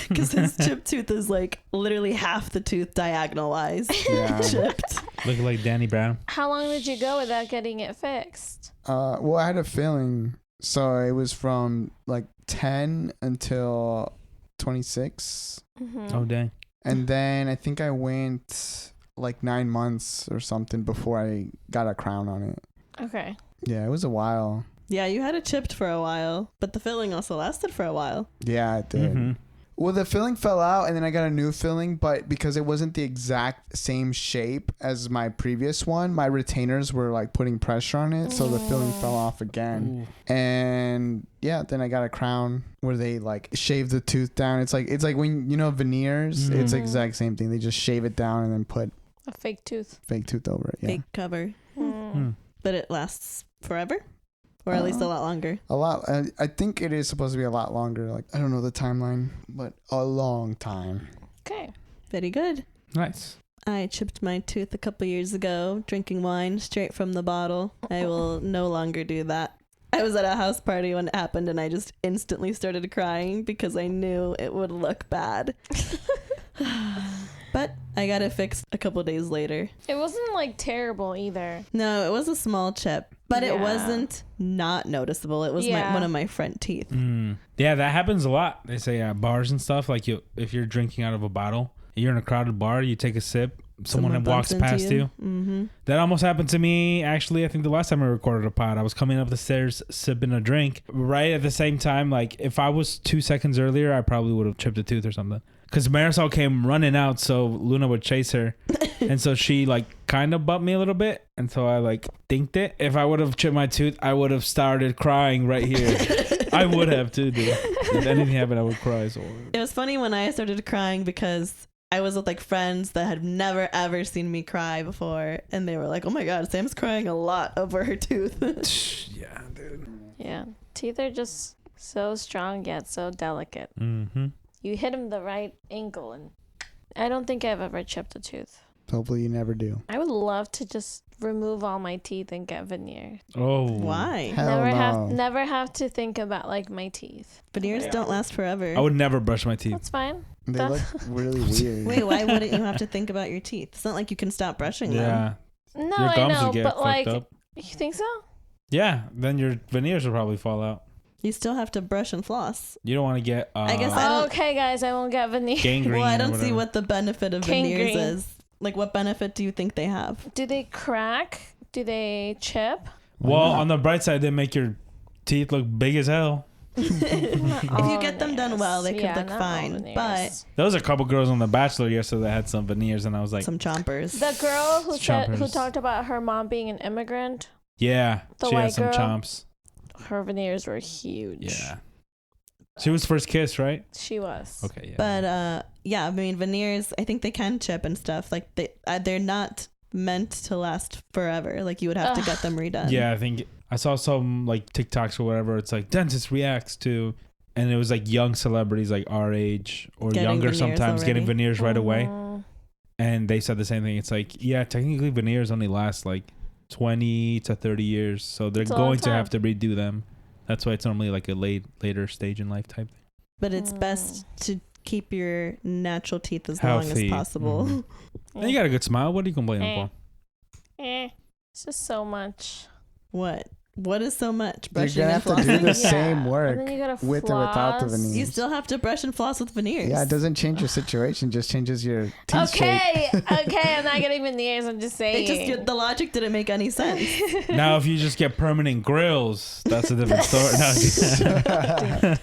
Because his chipped tooth is like literally half the tooth diagonal wise. Yeah. Chipped. Looking like Danny Brown. How long did you go without getting it fixed? Well, I had a filling, so it was from like 10 until 26. Oh, dang. And then I think I went like 9 months or something before I got a crown on it. Okay. Yeah, it was a while. Yeah, you had it chipped for a while, but the filling also lasted for a while. Yeah, it did. Mm-hmm. Well, the filling fell out, and then I got a new filling, but because it wasn't the exact same shape as my previous one, my retainers were like putting pressure on it, so the filling fell off again. Ooh. And yeah, then I got a crown where they like shave the tooth down. It's like when, you know, veneers. It's the exact same thing. They just shave it down and then put A fake tooth. fake tooth over it. Yeah, Fake cover. Hmm. But it lasts forever? Or at least a lot longer. a lot. I think it is supposed to be a lot longer. Like, I don't know the timeline, but a long time. Okay. Very good. Nice. I chipped my tooth a couple years ago, drinking wine straight from the bottle. I will no longer do that. I was at a house party when it happened, and I just instantly started crying because I knew it would look bad. But I got it fixed a couple days later. It wasn't like terrible either. No, it was a small chip, but it Yeah. wasn't not noticeable. It was Yeah. one of my front teeth. Yeah, that happens a lot. They say bars and stuff, like if you're drinking out of a bottle, you're in a crowded bar, you take a sip, someone walks bumps into past you. Mm-hmm. That almost happened to me. Actually, I think the last time I recorded a pod, I was coming up the stairs sipping a drink. Right at the same time, like if I was 2 seconds earlier, I probably would have chipped a tooth or something. Because Marisol came running out, so Luna would chase her. And so she like kind of bumped me a little bit. And so I like dinked it. If I would have chipped my tooth, I would have started crying right here. I would have too, dude. If anything happened, I would cry. So It was funny when I started crying because I was with like friends that had never ever seen me cry before, and they were like, "Oh my God, Sam's crying a lot over her tooth." yeah, dude. Yeah. Teeth are just so strong yet so delicate. Mm-hmm. You hit them the right angle, and I don't think I've ever chipped a tooth. Hopefully you never do. I would love to just remove all my teeth and get veneers. Oh. Why? Hell no. Never have to think about like my teeth. Veneers don't last forever. I would never brush my teeth. That's fine. They look really weird. Wait, why wouldn't you have to think about your teeth? It's not like you can stop brushing them. Yeah. No, Your I gums know, would get but fucked like, up. you think so? Yeah, then your veneers will probably fall out. You still have to brush and floss. You don't want to get I guess I don't- Okay, guys, I won't get veneers. gangrene. Well, I or don't see whatever. what the benefit of Gangrene. veneers is. Like, what benefit do you think they have? Do they crack? Do they chip? Well, on the bright side, they make your teeth look big as hell. If you get them done well, they could look not all fine. veneers. But There was a couple girls on The Bachelor yesterday that had some veneers, and I was like, some chompers. The girl who Chompers. talked about her mom being an immigrant, yeah, The she had white some girl? chomps. her veneers were huge. Yeah. She was first kiss, right? She was. Okay, yeah. But yeah, I mean, veneers, I think they can chip and stuff. Like, they're not meant to last forever. Like, you would have to get them redone. Yeah, I think I saw some like TikToks or whatever. It's like dentist reacts to, and it was like young celebrities like our age or Getting younger veneers sometimes getting already. veneers right away. Mhm. And they said the same thing. It's like, yeah, technically veneers only last like 20 to 30 years. So they're It's a long going to have time. to redo them. That's why it's normally like a later stage in life type thing. But it's best to keep your natural teeth as long as Healthy. possible. Mhm. And you got a good smile. What are you complaining Eh. for? It's just so much. What is so much? You're Brushing gonna and have to do flossing? the Yeah. same work And then you gotta with or without the floss. veneers. You still have to brush and floss with veneers. Yeah, it doesn't change your situation. Just changes your teeth shape. Okay, okay, I'm not getting veneers. I'm just saying. It just the logic didn't make any sense. Now, if you just get permanent grills, that's a different story.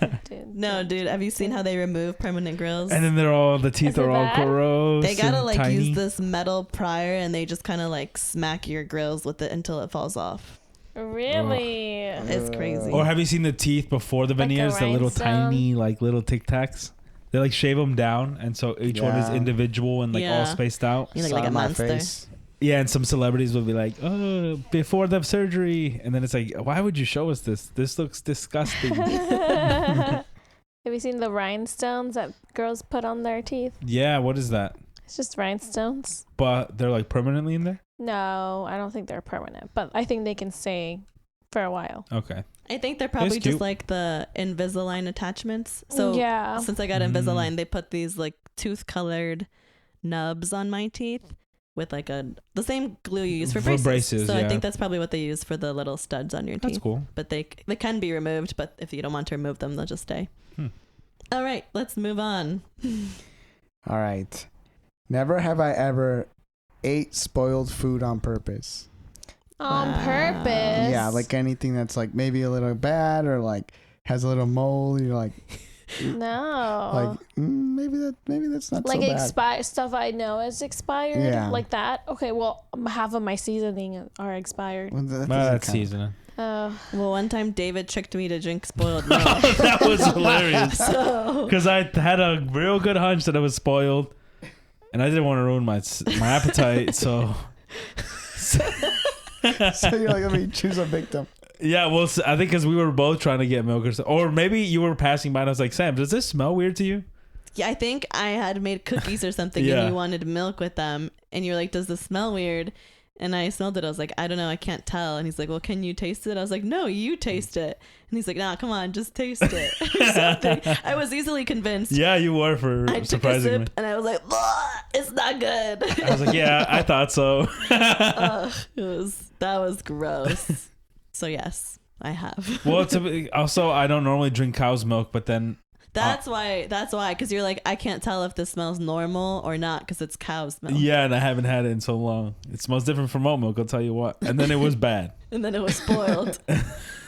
No, dude, have you seen how they remove permanent grills? And then the teeth Is it are all bad? gross. They gotta and like tiny. use this metal prior, and they just kind of like smack your grills with it until it falls off. Really? It's crazy. Or have you seen the teeth before the Like a veneers? The little rhinestone? tiny, like little Tic Tacs. They like shave them down, and so each one is Yeah. individual and like all Yeah. spaced out. You look Saw like a it on my monster. face. Yeah, and some celebrities will be like, "Oh, before the surgery," and then it's like, "Why would you show us this? This looks disgusting." Have you seen the rhinestones that girls put on their teeth? Yeah, what is that? It's just rhinestones. But they're like permanently in there? No, I don't think they're permanent, but I think they can stay for a while. Okay. I think they're probably It's cute. just like the Invisalign attachments. So yeah. since I got Invisalign, they put these like tooth colored nubs on my teeth with like the same glue you use for braces. So yeah. I think that's probably what they use for the little studs on your That's teeth. cool. But they can be removed, but if you don't want to remove them, they'll just stay. All right, let's move on. All right. Never have I ever ate spoiled food on purpose. On Wow. purpose. Yeah, like anything that's like maybe a little bad or like has a little mold. You're like, No. like maybe that's not Like so bad. expired stuff I know is expired. Yeah. Like that. Okay, well, half of my seasoning are expired. Well, that Well, doesn't that's count. seasoning. Oh. Well, one time David tricked me to drink spoiled milk. That was hilarious. So Because I had a real good hunch that it was spoiled, and I didn't want to ruin my appetite. So So you're like, let me choose a victim. yeah, well, I think because we were both trying to get milk or maybe you were passing by and I was like, Sam, does this smell weird to you? yeah, I think I had made cookies or something Yeah. and you wanted milk with them. And you're like, does this smell weird? And I smelled it. I was like, I don't know. I can't tell. And he's like, well, can you taste it? I was like, no, you taste it. And he's like, nah, come on, just taste it. Or something. I was easily convinced. Yeah, you were for I took a surprising me. sip and I was like, it's not good. I was like, yeah, I thought so. Ugh, that was gross. So yes, I have. Well, also, I don't normally drink cow's milk, but then That's why, because you're like, I can't tell if this smells normal or not because it's cow's milk. yeah, and I haven't had it in so long. It smells different from oat milk, I'll tell you what. And then it was bad. And then it was spoiled.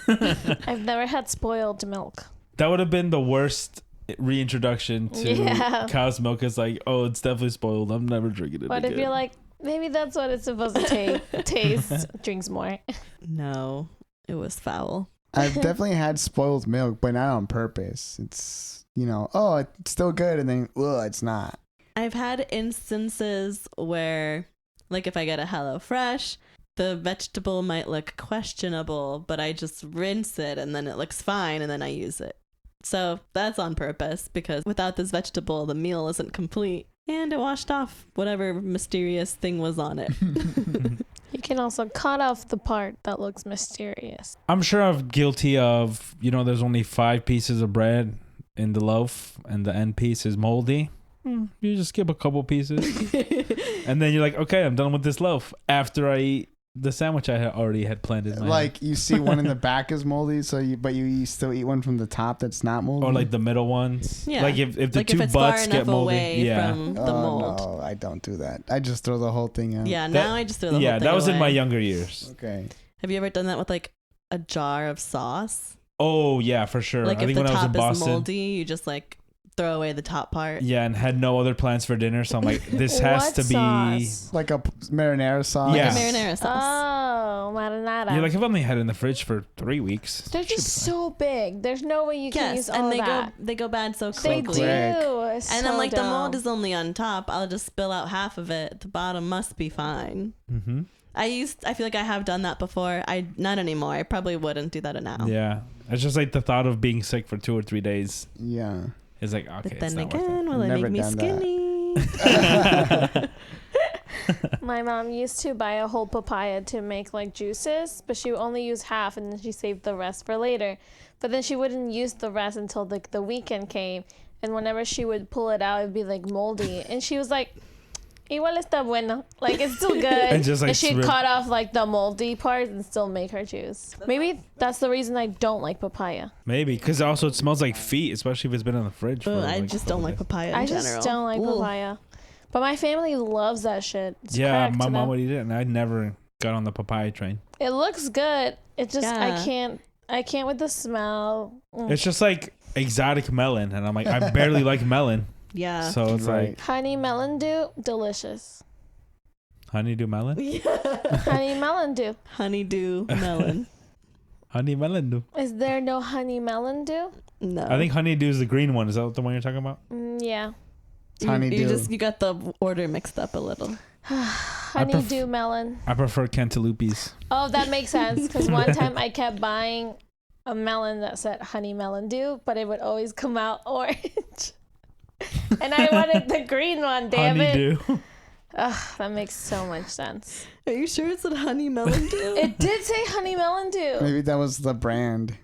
I've never had spoiled milk. That would have been the worst reintroduction to Yeah. cow's milk. It's like, oh, it's definitely spoiled. I'm never drinking it But again. if you're like, maybe that's what it's supposed to taste, drinks more. No, it was foul. I've definitely had spoiled milk, but not on purpose. It's, oh, it's still good, and then, it's not. I've had instances where, like, if I get a HelloFresh, the vegetable might look questionable, but I just rinse it and then it looks fine and then I use it. So that's on purpose because without this vegetable, the meal isn't complete. And it washed off whatever mysterious thing was on it. You can also cut off the part that looks mysterious. I'm sure I'm guilty of, there's only 5 pieces of bread in the loaf and the end piece is moldy. You just skip a couple pieces. And then you're like, okay, I'm done with this loaf after I eat the sandwich I already had planned in my head. Like you see one in the back is moldy, but you still eat one from the top that's not moldy. Or like the middle ones. Yeah. Like if the Like two if it's butts far get enough moldy. away Yeah. from the mold. No, I don't do that. I just throw the whole thing out. Yeah, That- now I just throw the whole Yeah, thing that was in my away. younger years. Okay. Have you ever done that with like a jar of sauce? Oh yeah, for sure. Like I if think the when I was in top is Boston. moldy, you just like throw away the top part. Yeah, and had no other plans for dinner, so I'm like, this has What to be. sauce? Like a marinara sauce. Yeah. Like a marinara sauce. Oh, marinara. You're like, I've only had it in the fridge for 3 weeks. They're Should be just fine. so big. There's no way you can use Yes, all and that. they go bad so They quickly. do. quick. It's And so then like the dumb. mold is only on top. I'll just spill out half of it. The bottom must be fine. Mm-hmm. I feel like I have done that before. Not anymore. I probably wouldn't do that now. Yeah, it's just like the thought of being sick for 2 or 3 days Yeah. is like, okay, But it's then not worth again, will it Never make me done that. skinny? My mom used to buy a whole papaya to make like juices, but she would only use half and then she saved the rest for later. But then she wouldn't use the rest until like the weekend came, and whenever she would pull it out, it'd be like moldy. And she was like, "Igual está bueno, like it's still good." And just, like, she'd rip- cut off like the moldy part and still make her juice. Maybe that's the reason I don't like papaya. Maybe because also it smells like feet, especially if it's been in the fridge. For, Ugh, I like, just a don't couple like days. papaya in I general. just don't like Ugh. papaya. But my family loves that shit. It's Yeah, crack my to mom them. would eat it, and I never got on the papaya train. It looks good. It just Yeah. I can't with the smell. It's just like exotic melon, and I'm like, I barely like melon, Yeah. so it's Right. like Honey melon dew, delicious. honeydew melon, Honey melon dew. Honeydew melon. honey melon dew. Is there no honey melon dew? No. I think honeydew is the green one. Is that the one you're talking about? Yeah. Honeydew. you got the order mixed up a little. Honeydew melon. I prefer cantaloupes. Oh, that makes sense. Because one time I kept buying a melon that said honey melon dew, but it would always come out orange. And I wanted the green one, damn it. Honeydew. Ugh, that makes so much sense. Are you sure it said honey melon dew? It did say honey melon dew. Maybe that was the brand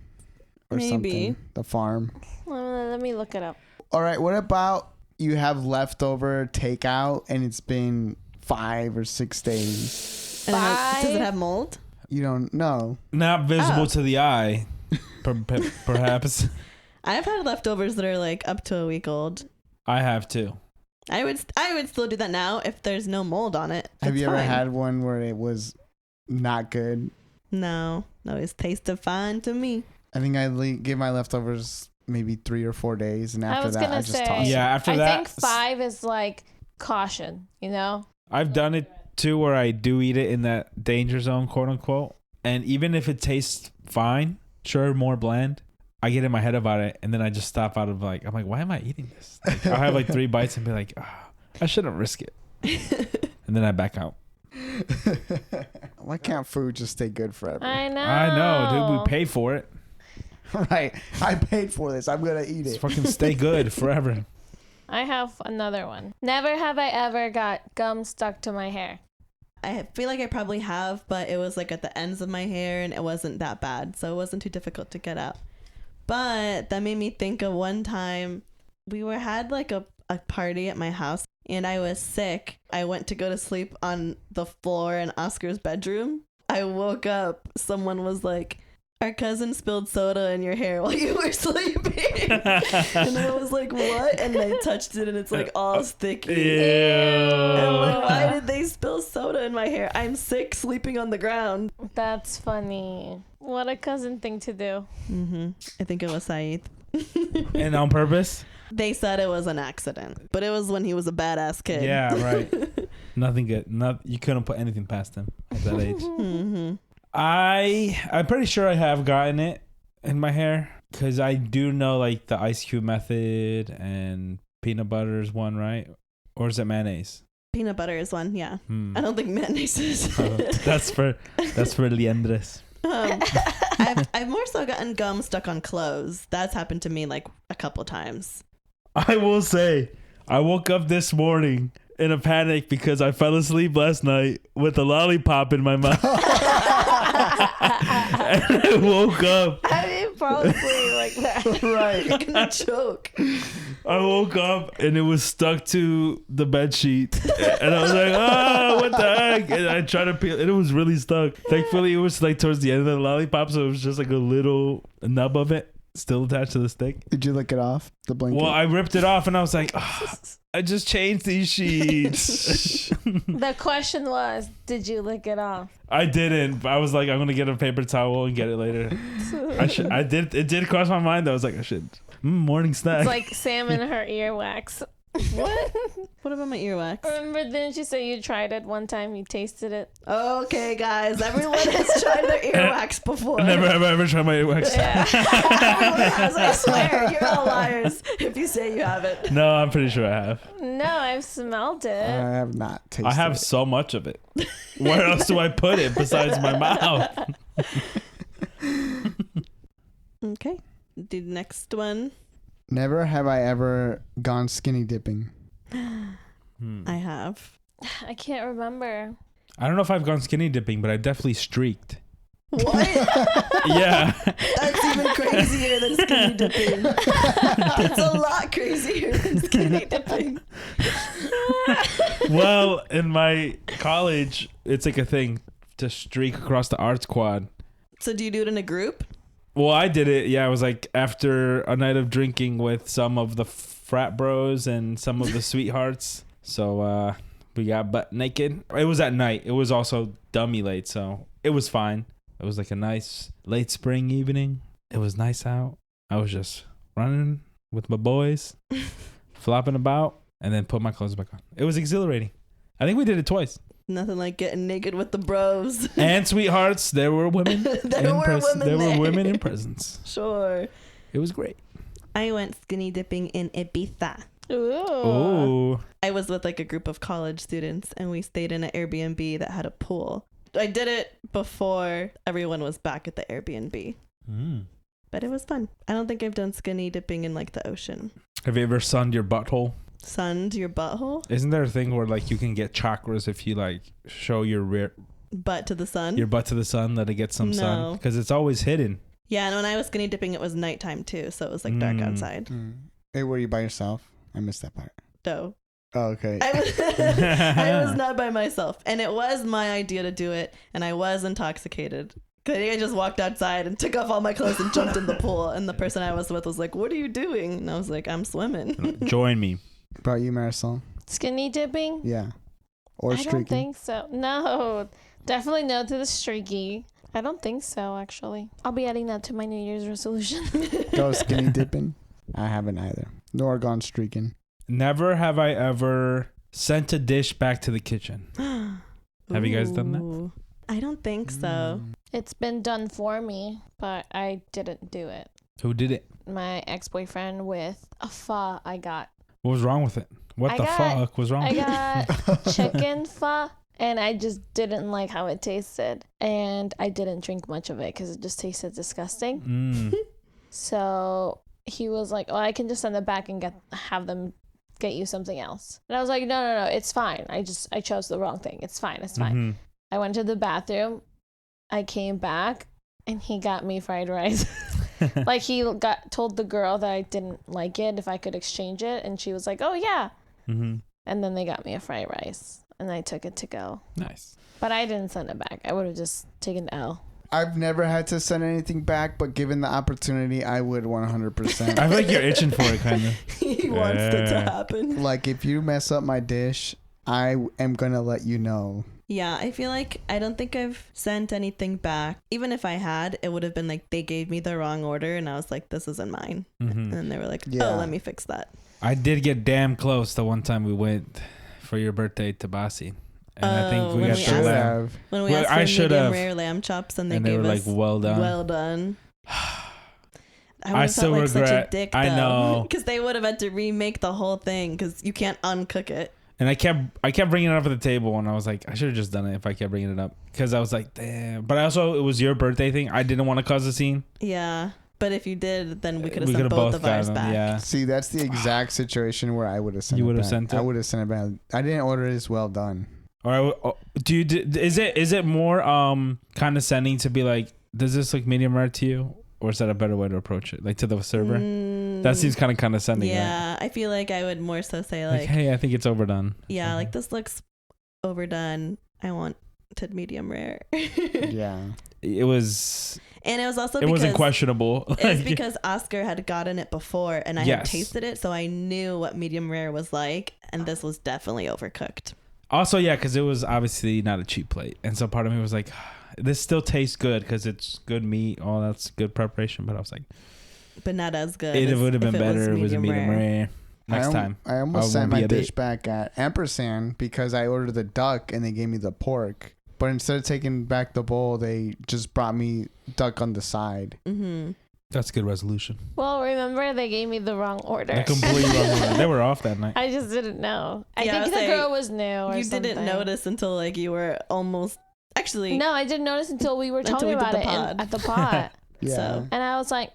or Maybe. something. The farm. Let me look it up. All right. What about you have leftover takeout and it's been 5 or 6 days? And does it Five? have mold? You don't know. Not visible Oh. to the eye, perhaps. I've had leftovers that are like up to a week old. I have too. I would still do that now if there's no mold on it. Have It's you ever fine. had one where it was not good? No, it's tasted fine to me. I think I give my leftovers maybe 3 or 4 days, and I after was that, gonna I just say- toss Yeah, it. after I that, think 5 is like caution, you know? I've done it too, where I do eat it in that danger zone, quote unquote. And even if it tastes fine, sure, more bland, I get in my head about it, and then I just stop out of I'm like, why am I eating this? Like, I'll have like 3 bites and be like, I shouldn't risk it. And then I back out. Why can't food just stay good forever? I I know, dude. We pay for it. Right. I paid for this. I'm going to eat It's it. fucking stay good forever. I have another one. Never have I ever got gum stuck to my hair. I feel like I probably have, but it was like at the ends of my hair and it wasn't that bad. So it wasn't too difficult to get out. But that made me think of one time we had like a party at my house and I was sick. I went to go to sleep on the floor in Oscar's bedroom. I woke up. Someone was like, our cousin spilled soda in your hair while you were sleeping. And I was like, what? And I touched it and it's like all sticky. And I'm like, why did they spill soda in my hair? I'm sick sleeping on the ground. That's funny. What a cousin thing to do. I think it was Saeed. And on purpose? They said it was an accident, but it was when he was a badass kid. Yeah, right. Nothing good. You couldn't put anything past him at that age. I'm pretty sure I have gotten it in my hair because I do know like the ice cube method and peanut butter is one, right? Or is it mayonnaise? Peanut butter is one, yeah. I don't think mayonnaise is. That's for Leandres. I've more so gotten gum stuck on clothes. That's happened to me like a couple times. I will say, I woke up this morning in a panic because I fell asleep last night with a lollipop in my mouth. And I woke up. I didn't fall asleep like that. Right. You're gonna choke. I woke up and it was stuck to the bed sheet, and I was like, "Oh, what the heck?" And I tried to peel, and it was really stuck. Thankfully, it was like towards the end of the lollipop, so it was just like a little nub of it still attached to the stick. Did you lick it off? The blanket? Well, I ripped it off, and I was like, "I just changed these sheets." The question was, did you lick it off? I didn't. But I was like, I'm gonna get a paper towel and get it later. I did. It did cross my mind. I was like, I should. Morning snack. It's like Sam and her earwax. What? What about my earwax? Remember, didn't you say you tried it one time? You tasted it? Okay, guys. Everyone has tried their earwax before. Never have I ever tried my earwax. Yeah. Everyone has, I swear. You're all liars if you say you haven't. No, I'm pretty sure I have. No, I've smelled I it. have not tasted I have it. so much of it. Where else do I put it besides my mouth? Okay. The next one. Never have I ever gone skinny dipping. I have. I can't remember. I don't know if I've gone skinny dipping, but I definitely streaked. What? Yeah. That's even crazier than skinny dipping. That's a lot crazier than skinny dipping. Well, in my college, it's like a thing to streak across the arts quad. So do you do it in a group? Well, I did it. Yeah, it was like after a night of drinking with some of the frat bros and some of the sweethearts. So we got butt naked. It was at night. It was also dummy late, so it was fine. It was like a nice late spring evening. It was nice out. I was just running with my boys, flopping about, and then put my clothes back on. It was exhilarating. I think we did it twice. Nothing like getting naked with the bros. And sweethearts, there were women. There were women There were there. women in presence. Sure. It was great. I went skinny dipping in Ibiza. Ooh. Ooh. I was with like a group of college students and we stayed in an Airbnb that had a pool. I did it before everyone was back at the Airbnb. But it was fun. I don't think I've done skinny dipping in like the ocean. Have you ever sunned your butthole? Sunned your butthole? Isn't there a thing where like you can get chakras if you like show your Butt to the sun? your butt to the sun, let it get some sun? No. Because it's always hidden. Yeah, and when I was skinny dipping, it was nighttime too, so it was like dark outside. Hey, were you by yourself? I missed that part. No. Oh, okay. I was not by myself. And it was my idea to do it, and I was intoxicated. I just walked outside and took off all my clothes and jumped in the pool, and the person I was with was like, "What are you doing?" And I was like, "I'm swimming." Join me. About you, Marisol? Skinny dipping? Yeah. Or I streaking? don't think so. No, definitely no to the streaky. I don't think so, actually. I'll be adding that to my New Year's resolution. Go skinny dipping? I haven't either. Nor gone streaking. Never have I ever sent a dish back to the kitchen. Have you guys done that? Ooh, I don't think so. It's been done for me, but I didn't do it. Who did it? My ex-boyfriend with a pho I got. What was wrong with it? What the fuck was wrong I with it? got chicken pho, and I just didn't like how it tasted. And I didn't drink much of it because it just tasted disgusting. So he was like, "Oh, I can just send it back and have them get you something else." And I was like, no, it's fine. I chose the wrong thing. It's fine. I went to the bathroom. I came back and he got me fried rice. Like he told the girl that I didn't like it if I could exchange it, and she was like, "Oh yeah." And then they got me a fried rice, and I took it to go. Nice. But I didn't send it back. I would have just taken the L. I've never had to send anything back, but given the opportunity, I would 100%. I feel like you're itching for it, kind of. He wants it to happen. Like, if you mess up my dish, I am going to let you know. Yeah, I feel like I don't think I've sent anything back. Even if I had, it would have been like they gave me the wrong order, and I was like, "This isn't mine." And then they were like, "Oh, let me fix that." I did get damn close the one time we went for your birthday to Basi. And I think we when got we the asked- lamb. When we asked for medium rare lamb chops, and they And they gave were us like, well done. Well done. I still felt like such a regret- dick, though, I know. because they would have had to remake the whole thing because you can't uncook it. And I kept bringing it up at the table, and I was like, I should have just done it if I kept bringing it up, because I was like, damn. But also, it was your birthday thing. I didn't want to cause a scene. Yeah, but if you did, then we could have We sent could've both both of ours got 'em, back. yeah. See, that's the exact situation where I would have sent You it would have back. sent it? I would have sent it back. I didn't order it as well done. Or is it more condescending to be like, does this look medium rare to you, or is that a better way to approach it, like to the server? That seems kind of condescending. Yeah, right? I feel like I would more so say Like, hey, I think it's overdone. yeah, like this looks overdone. I wanted medium rare. Yeah. It was. And it was also It wasn't questionable. It's because Oscar had gotten it before, and I had Yes. tasted it, so I knew what medium rare was like, and this was definitely overcooked. Also, yeah, because it was obviously not a cheap plate, and so part of me was like, this still tastes good because it's good meat. Oh, that's good preparation. But I was like, But not as good. it would have been if better if it was a medium rare. Next time. I almost sent won't be my a dish bit. back at Ampersand because I ordered the duck and they gave me the pork. But instead of taking back the bowl, they just brought me duck on the side. Mm-hmm. That's a good resolution. Well, remember they gave me the wrong order. The complete wrong order. They were off that night. I just didn't know. I Yeah, I think was the like, girl was new or You something. didn't notice until like you were almost actually. No, I didn't notice until we were Until talking we did about the it pod. at the pot. Yeah. So And I was like,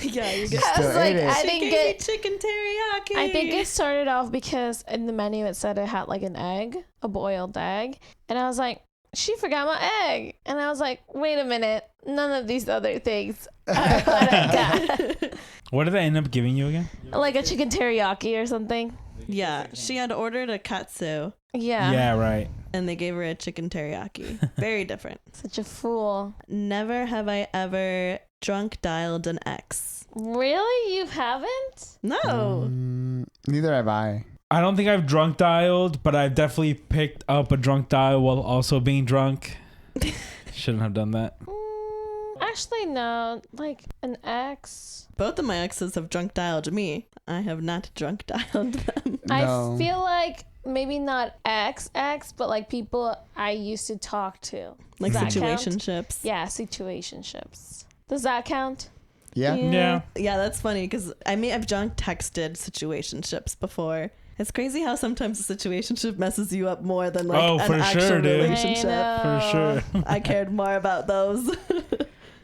yeah, you You get. still I was like, ate it. I She didn't gave get. me chicken teriyaki. I think it started off because in the menu it said it had like an egg, a boiled egg, and I was like, she forgot my egg, and I was like, wait a minute, none of these other things are what I got. What did they end up giving you again? Like a chicken teriyaki or something. Yeah, she had ordered a katsu, Yeah. Yeah, right. and they gave her a chicken teriyaki. Very different. Such a fool. Never have I ever drunk dialed an ex. Really? You haven't? No. Neither have I. I don't think I've drunk dialed, but I've definitely picked up a drunk dial while also being drunk. Shouldn't have done that. Actually, no. Like an ex. Both of my exes have drunk dialed me. I have not drunk dialed them. No. I feel like maybe not ex, but like people I used to talk to. Like Does that count? situationships. Yeah, situationships. Does that count? Yeah. Yeah. Yeah, that's funny because I've drunk texted situationships before. It's crazy how sometimes a situationship messes you up more than like Oh, an for actual sure, dude. relationship. I For sure. I cared more about those.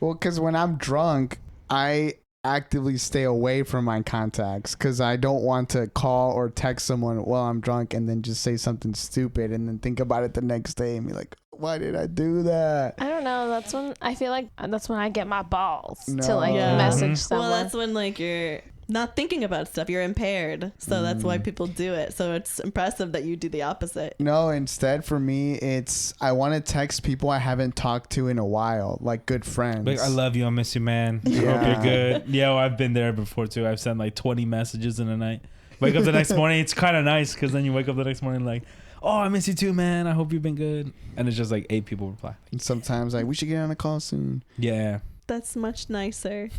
Well, because when I'm drunk, I actively stay away from my contacts because I don't want to call or text someone while I'm drunk and then just say something stupid and then think about it the next day and be like, why did I do that? I don't know. That's when I feel like that's when I get my balls to No. like Yeah. message someone. Well, that's when like you're not thinking about stuff. You're impaired. So that's why people do it. So it's impressive that you do the opposite. No, instead for me, it's I want to text people I haven't talked to in a while, like good friends. Like, I love you. I miss you, man. I Yeah. hope you're good. Yeah, well, I've been there before too. I've sent like 20 messages in a night. Wake up the next morning. It's kind of nice because then you wake up the next morning like, oh, I miss you too, man. I hope you've been good. And it's just like 8 people reply. And sometimes like we should get on a call soon. Yeah. That's much nicer.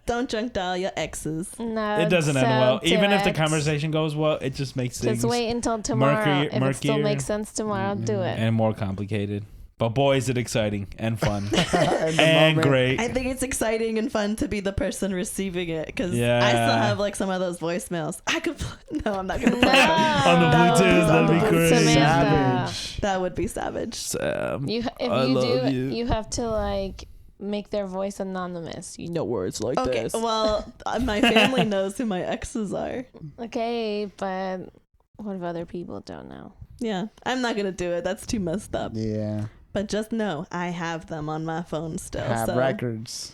Don't drunk dial your exes. No, It doesn't end well. don't Even do if the it. conversation goes well, it just makes things Just wait until tomorrow. If it still murkier. makes sense tomorrow, do it. and more complicated. But boy, is it exciting and fun In the and moment. great. I think it's exciting and fun to be the person receiving it because I Yeah. still have like some of those voicemails. I could no, I'm not gonna play them. On the That Bluetooth, was that'd be on the great. Samantha. Savage. That would be savage. Sam, If I you love do, you. you have to like make their voice anonymous. You know words like Okay, this. well, my family knows who my exes are. Okay, but what if other people don't know? Yeah, I'm not gonna do it. That's too messed up. Yeah. But just know I have them on my phone still. Have so records.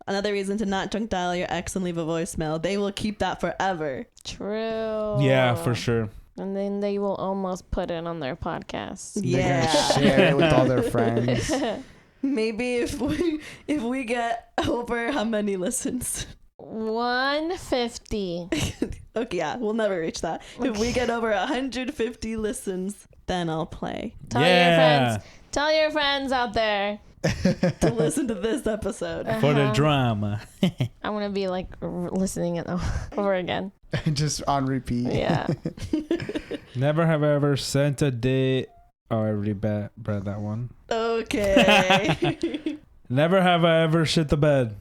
another reason to not drunk dial your ex and leave a voicemail. They will keep that forever. True. Yeah, for sure. And then they will almost put it on their podcast. They're Yeah. gonna share it with all their friends. Maybe if we get over how many listens. 150. Okay, yeah, we'll never reach that. If we get over 150 listens, then I'll play Tell your friends. Tell your friends out there. to listen to this episode. For the Uh-huh. drama. I'm gonna be like listening it over again. Just on repeat. Yeah. Never have I ever sent a date. Oh, I already read that one. Okay. Never have I ever shit the bed.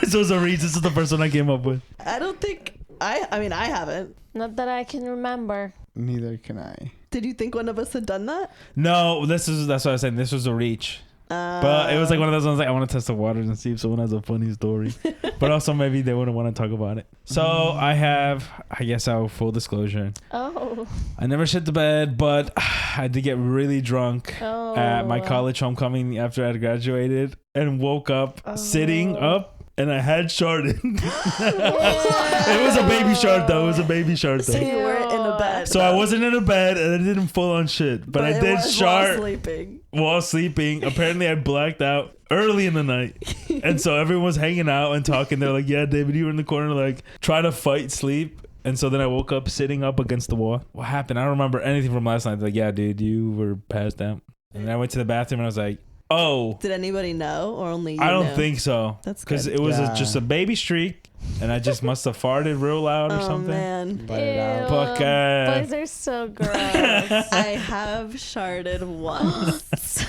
This was a reach. This is the first one I came up with. I don't think I mean I haven't. Not that I can remember. Neither can I. Did you think one of us had done that? No, that's what I was saying. This was a reach. But it was like one of those ones like I want to test the waters and see if someone has a funny story. But also maybe they wouldn't want to talk about it. So I guess I'll full disclosure. Oh. I never shit the bed, but I did get really drunk Oh. at my college homecoming after I had graduated and woke up sitting up and I had sharded. It was a baby shard though. It was a baby shard So though. you weren't in a bed. So I wasn't in a bed and I didn't full on shit, but I it did was shard while sleeping. while sleeping. Apparently I blacked out early in the night. And so everyone was hanging out and talking. They're like, yeah, David, you were in the corner like trying to fight sleep. And so then I woke up sitting up against the wall. What happened? I don't remember anything from last night. They're like, yeah, dude, you were passed out. And then I went to the bathroom and I was like, oh. Did anybody know or only you I don't knew? think so. That's because good. it was Yeah. just a baby streak, and I just must have farted real loud or Oh something. man. Let it out. But, Boys are so gross. I have sharded once.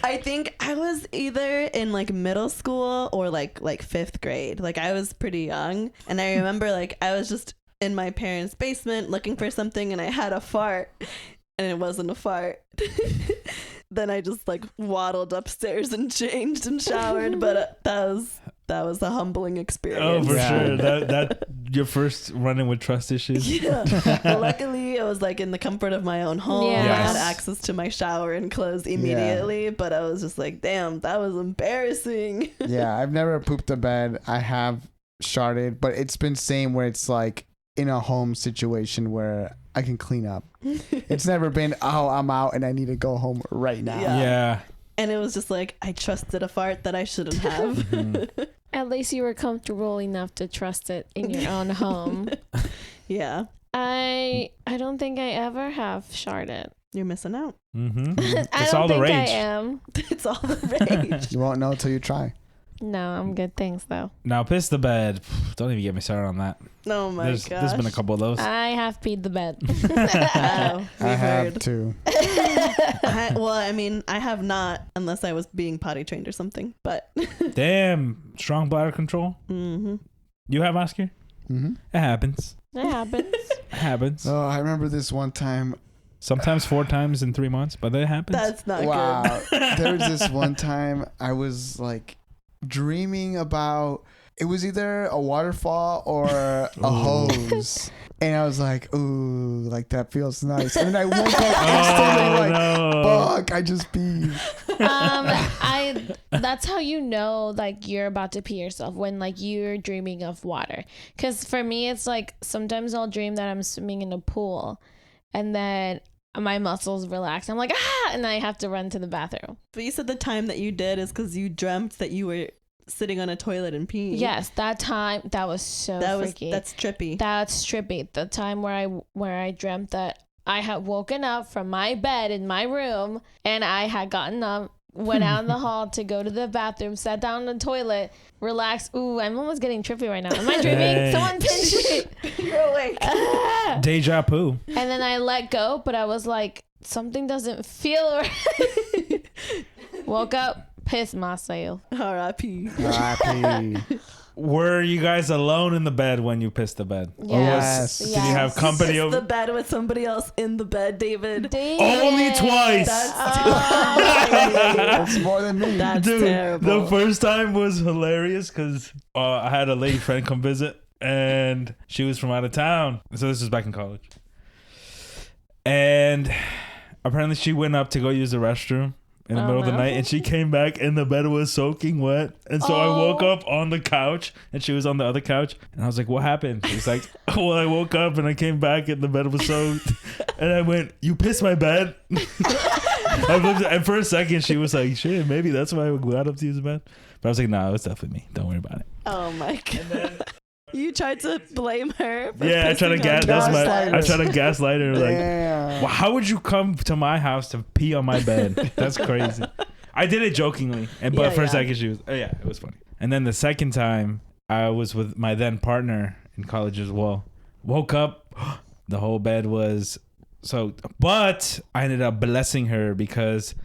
I think I was either in like middle school or like 5th grade. Like I was pretty young, and I remember like I was just in my parents' basement looking for something, and I had a fart, and it wasn't a fart. Then I just like waddled upstairs and changed and showered, but that was a humbling oh, experience. for Yeah. sure. That your first running with trust issues. Yeah. But luckily, I was like in the comfort of my own home. Yeah. I Yes. had access to my shower and clothes immediately. But I was just like, damn, that was embarrassing. Yeah, I've never pooped a bed. I have sharded, but it's been same where it's like in a home situation where I can clean up. It's never been, oh, I'm out and I need to go home right now. Yeah. Yeah. And it was just like, I trusted a fart that I shouldn't have. Mhm. At least you were comfortable enough to trust it in your own home. Yeah. I don't think I ever have sharded. You're missing out. Mm-hmm. I It's don't all the think I rage. am. It's all the rage. You won't know until you try. No, I'm good. Thanks though. Now, piss the bed. Don't even get me started on that. Oh my gosh. There's been a couple of those. I have peed the bed. Oh, we I have heard. too. Well, I mean, I have not, unless I was being potty trained or something. But Damn. Strong bladder control. mm-hmm. You have, Oscar? Mm-hmm. It happens. It happens. It happens. Oh, I remember this one time Sometimes 4 times in 3 months, but that happens. That's not Wow. good. There was this one time I was like dreaming about, it was either a waterfall or a hose. And I was like, ooh, like that feels nice. And then I woke up instantly fuck, I just peed. That's how you know like you're about to pee yourself, when like you're dreaming of water. Because for me, it's like sometimes I'll dream that I'm swimming in a pool, and then my muscles relax. I'm like, and I have to run to the bathroom. But you said the time that you did is because you dreamt that you were sitting on a toilet and peeing. Yes, that time, that was so freaky. That's trippy. That's trippy. The time where I dreamt that I had woken up from my bed in my room, and I had gotten up, went out in the hall to go to the bathroom, sat down in the toilet, relaxed. Ooh, I'm almost getting trippy right now. Am I dreaming? Hey. Someone pinch me. You're awake. Deja vu. And then I let go, but I was like, something doesn't feel right. Woke up, pissed myself. R.I.P. Were you guys alone in the bed when you pissed the bed? Yes. Did you have company Pissed over? the bed with somebody else in the bed, David. Only twice. That's more than me. That's Dude, terrible. the first time was hilarious because I had a lady friend come visit, and she was from out of town. So this was back in college. And apparently she went up to go use the restroom in the middle of the night, and she came back and the bed was soaking wet. And so I woke up on the couch, and she was on the other couch, and I was like, what happened? She's like, well, I woke up and I came back and the bed was soaked. And I went, you pissed my bed? And for a second she was like, shit, maybe that's why I got up to use the bed. But I was like, nah, it's definitely me, don't worry about it. Oh my god. You tried to blame her for Yeah, I tried to gaslight her. Like, well, how would you come to my house to pee on my bed? That's crazy. I did it jokingly, but for a second she was, it was funny. And then the second time I was with my then partner in college as well. Woke up, the whole bed was soaked. But I ended up blessing her because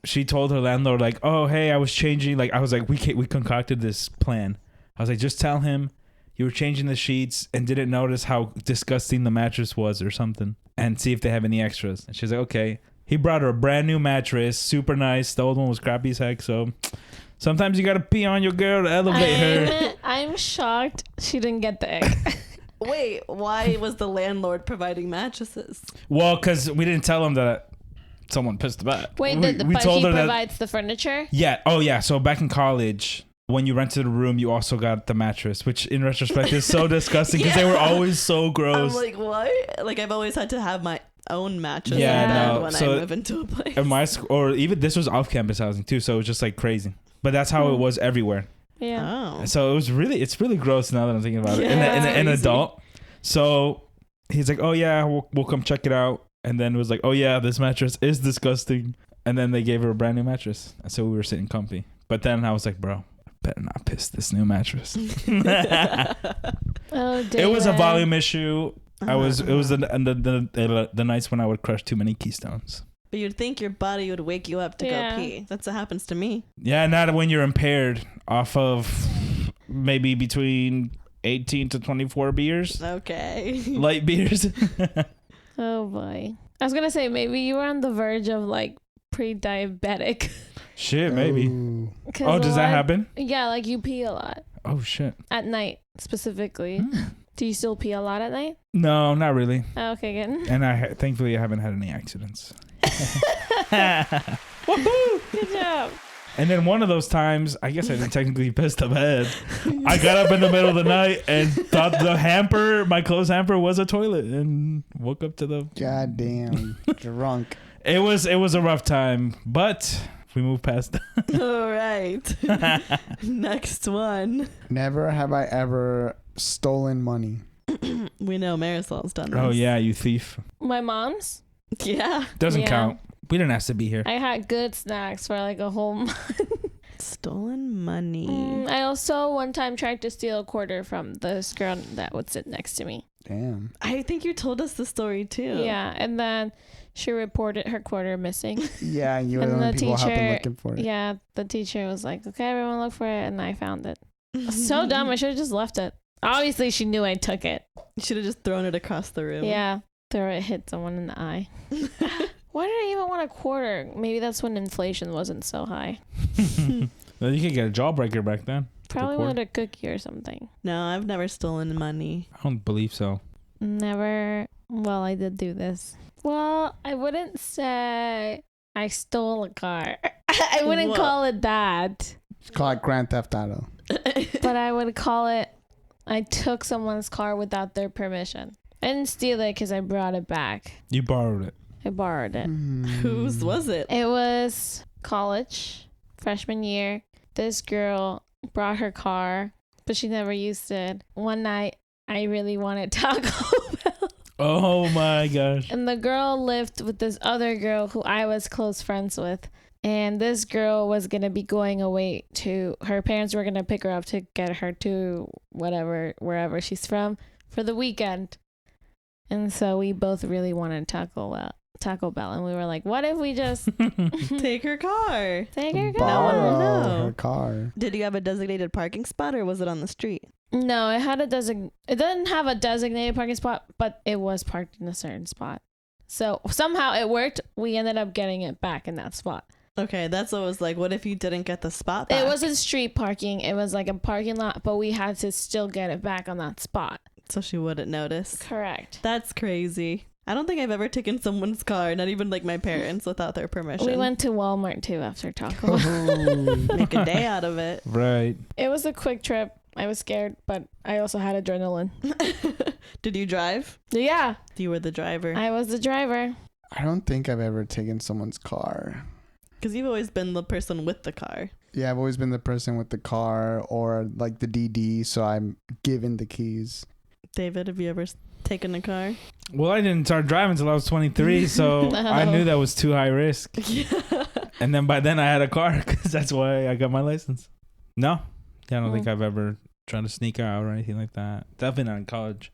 she told her landlord like, oh, hey, I was changing. Like, I was like, we concocted this plan. I was like, just tell him you were changing the sheets and didn't notice how disgusting the mattress was or something, and see if they have any extras. And she's like, okay. He brought her a brand new mattress, super nice. The old one was crappy as heck. So sometimes you got to pee on your girl to elevate her. I'm shocked she didn't get the egg. Wait, why was the landlord providing mattresses? Well, because we didn't tell him that someone pissed the bed. Wait, we but told he her provides the furniture? Yeah. Oh, yeah. So back in college, when you rented a room, you also got the mattress, which in retrospect is so disgusting because they were always so gross. I'm like, what? Like, I've always had to have my own mattress Yeah, in bed no, when so I move into a place. At my school, or even this was off-campus housing too, so it was just like crazy. But that's how it was everywhere. Yeah. Oh. So it's really gross now that I'm thinking about it. Yeah, An crazy. adult. So he's like, oh yeah, we'll come check it out. And then it was like, oh yeah, this mattress is disgusting. And then they gave her a brand new mattress. And so we were sitting comfy. But then I was like, bro, better not piss this new mattress. Oh, It was a David. volume issue. It was the nights when I would crush too many Keystones. But you'd think your body would wake you up to Yeah. go pee. That's what happens to me. Yeah, not when you're impaired off of maybe between 18 to 24 beers. Okay. Light beers. Oh boy. I was gonna say maybe you were on the verge of like pre-diabetic. Shit, maybe. Ooh. Oh, does that happen? Yeah, like you pee a lot Oh, shit. at night specifically. Do you still pee a lot at night? No, not really. Oh, okay, good. And thankfully I haven't had any accidents. Good job. And then one of those times, I guess I didn't technically piss the bed. I got up in the middle of the night and thought my clothes hamper was a toilet, and woke up to the... Goddamn drunk. It was a rough time, but we moved past that. All right. Next one. Never have I ever stolen money. We know Marisol's done this. Oh, yeah, you thief. My mom's. Yeah. Doesn't Yeah. count. We didn't ask to be here. I had good snacks for like a whole month. Stolen money. I also one time tried to steal a quarter from this girl that would sit next to me. Damn. I think you told us the story too. Yeah, and then she reported her quarter missing. Yeah, you were And the only the people helping teacher- looking for it. Yeah, the teacher was like, okay, everyone look for it, and I found it. So dumb, I should have just left it. Obviously, she knew I took it. You should have just thrown it across the room. Yeah. Throw it, hit someone in the eye. Why did I even want a quarter? Maybe that's when inflation wasn't so high. Well, you could get a jawbreaker back then. Probably wanted a cookie or something. No, I've never stolen money. I don't believe so. Never. Well, I did do this. Well, I wouldn't say I stole a car. I wouldn't call it that. It's called Grand Theft Auto. But I would call it I took someone's car without their permission. I didn't steal it because I brought it back. You borrowed it. I borrowed it. Whose was it? It was college, freshman year. This girl brought her car, but she never used it. One night, I really wanted Taco Bell. Oh my gosh. And the girl lived with this other girl who I was close friends with. And this girl was going to be going away to, her parents were going to pick her up to get her to wherever she's from for the weekend. And so we both really wanted Taco Bell. And we were like, what if we just Take her car. take her car? Borrow her car. Did you have a designated parking spot or was it on the street? No, it had it didn't have a designated parking spot, but it was parked in a certain spot. So somehow it worked. We ended up getting it back in that spot. Okay, that's what it was like. What if you didn't get the spot back? It wasn't street parking. It was like a parking lot, but we had to still get it back on that spot. So she wouldn't notice. Correct. That's crazy. I don't think I've ever taken someone's car, not even like my parents, without their permission. We went to Walmart too after Taco Bell. Oh. Make a day out of it. Right. It was a quick trip. I was scared, but I also had adrenaline. Did you drive? Yeah, You were the driver. I was the driver. I don't think I've ever taken someone's car. Because you've always been the person with the car. Yeah, I've always been the person with the car or like the DD, so I'm given the keys. David, have you ever taken a car? Well, I didn't start driving until I was 23, so No. I knew that was too high risk. Yeah. And then by then I had a car because that's why I got my license. No, I don't think I've ever tried to sneak out or anything like that. Definitely not in college.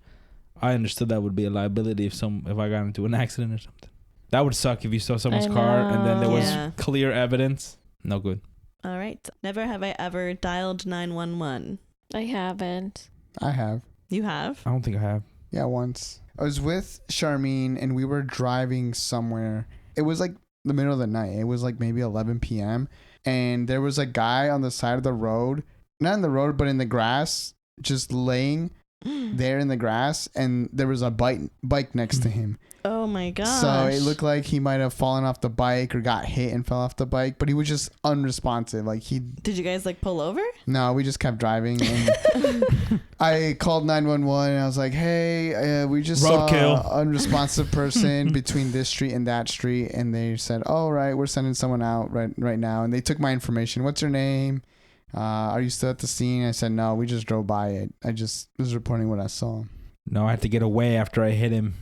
I understood that would be a liability if I got into an accident or something. That would suck if you stole someone's car and then there was Yeah. clear evidence. No good. All right. Never have I ever dialed 911. I haven't. I have. You have? I don't think I have. Yeah, once. I was with Charmaine and we were driving somewhere. It was like the middle of the night. It was like maybe 11 p.m. And there was a guy on the side of the road, not in the road, but in the grass, just laying there in the grass. And there was a bike next to him. Oh my gosh. So it looked like he might have fallen off the bike or got hit and fell off the bike, but he was just unresponsive. Like Did you guys like pull over? No, we just kept driving. And I called 911 and I was like, hey, we just saw an unresponsive person between this street and that street. And they said, all right, we're sending someone out right now. And they took my information. What's your name? Are you still at the scene? I said, no, we just drove by it. I just was reporting what I saw. No, I had to get away after I hit him.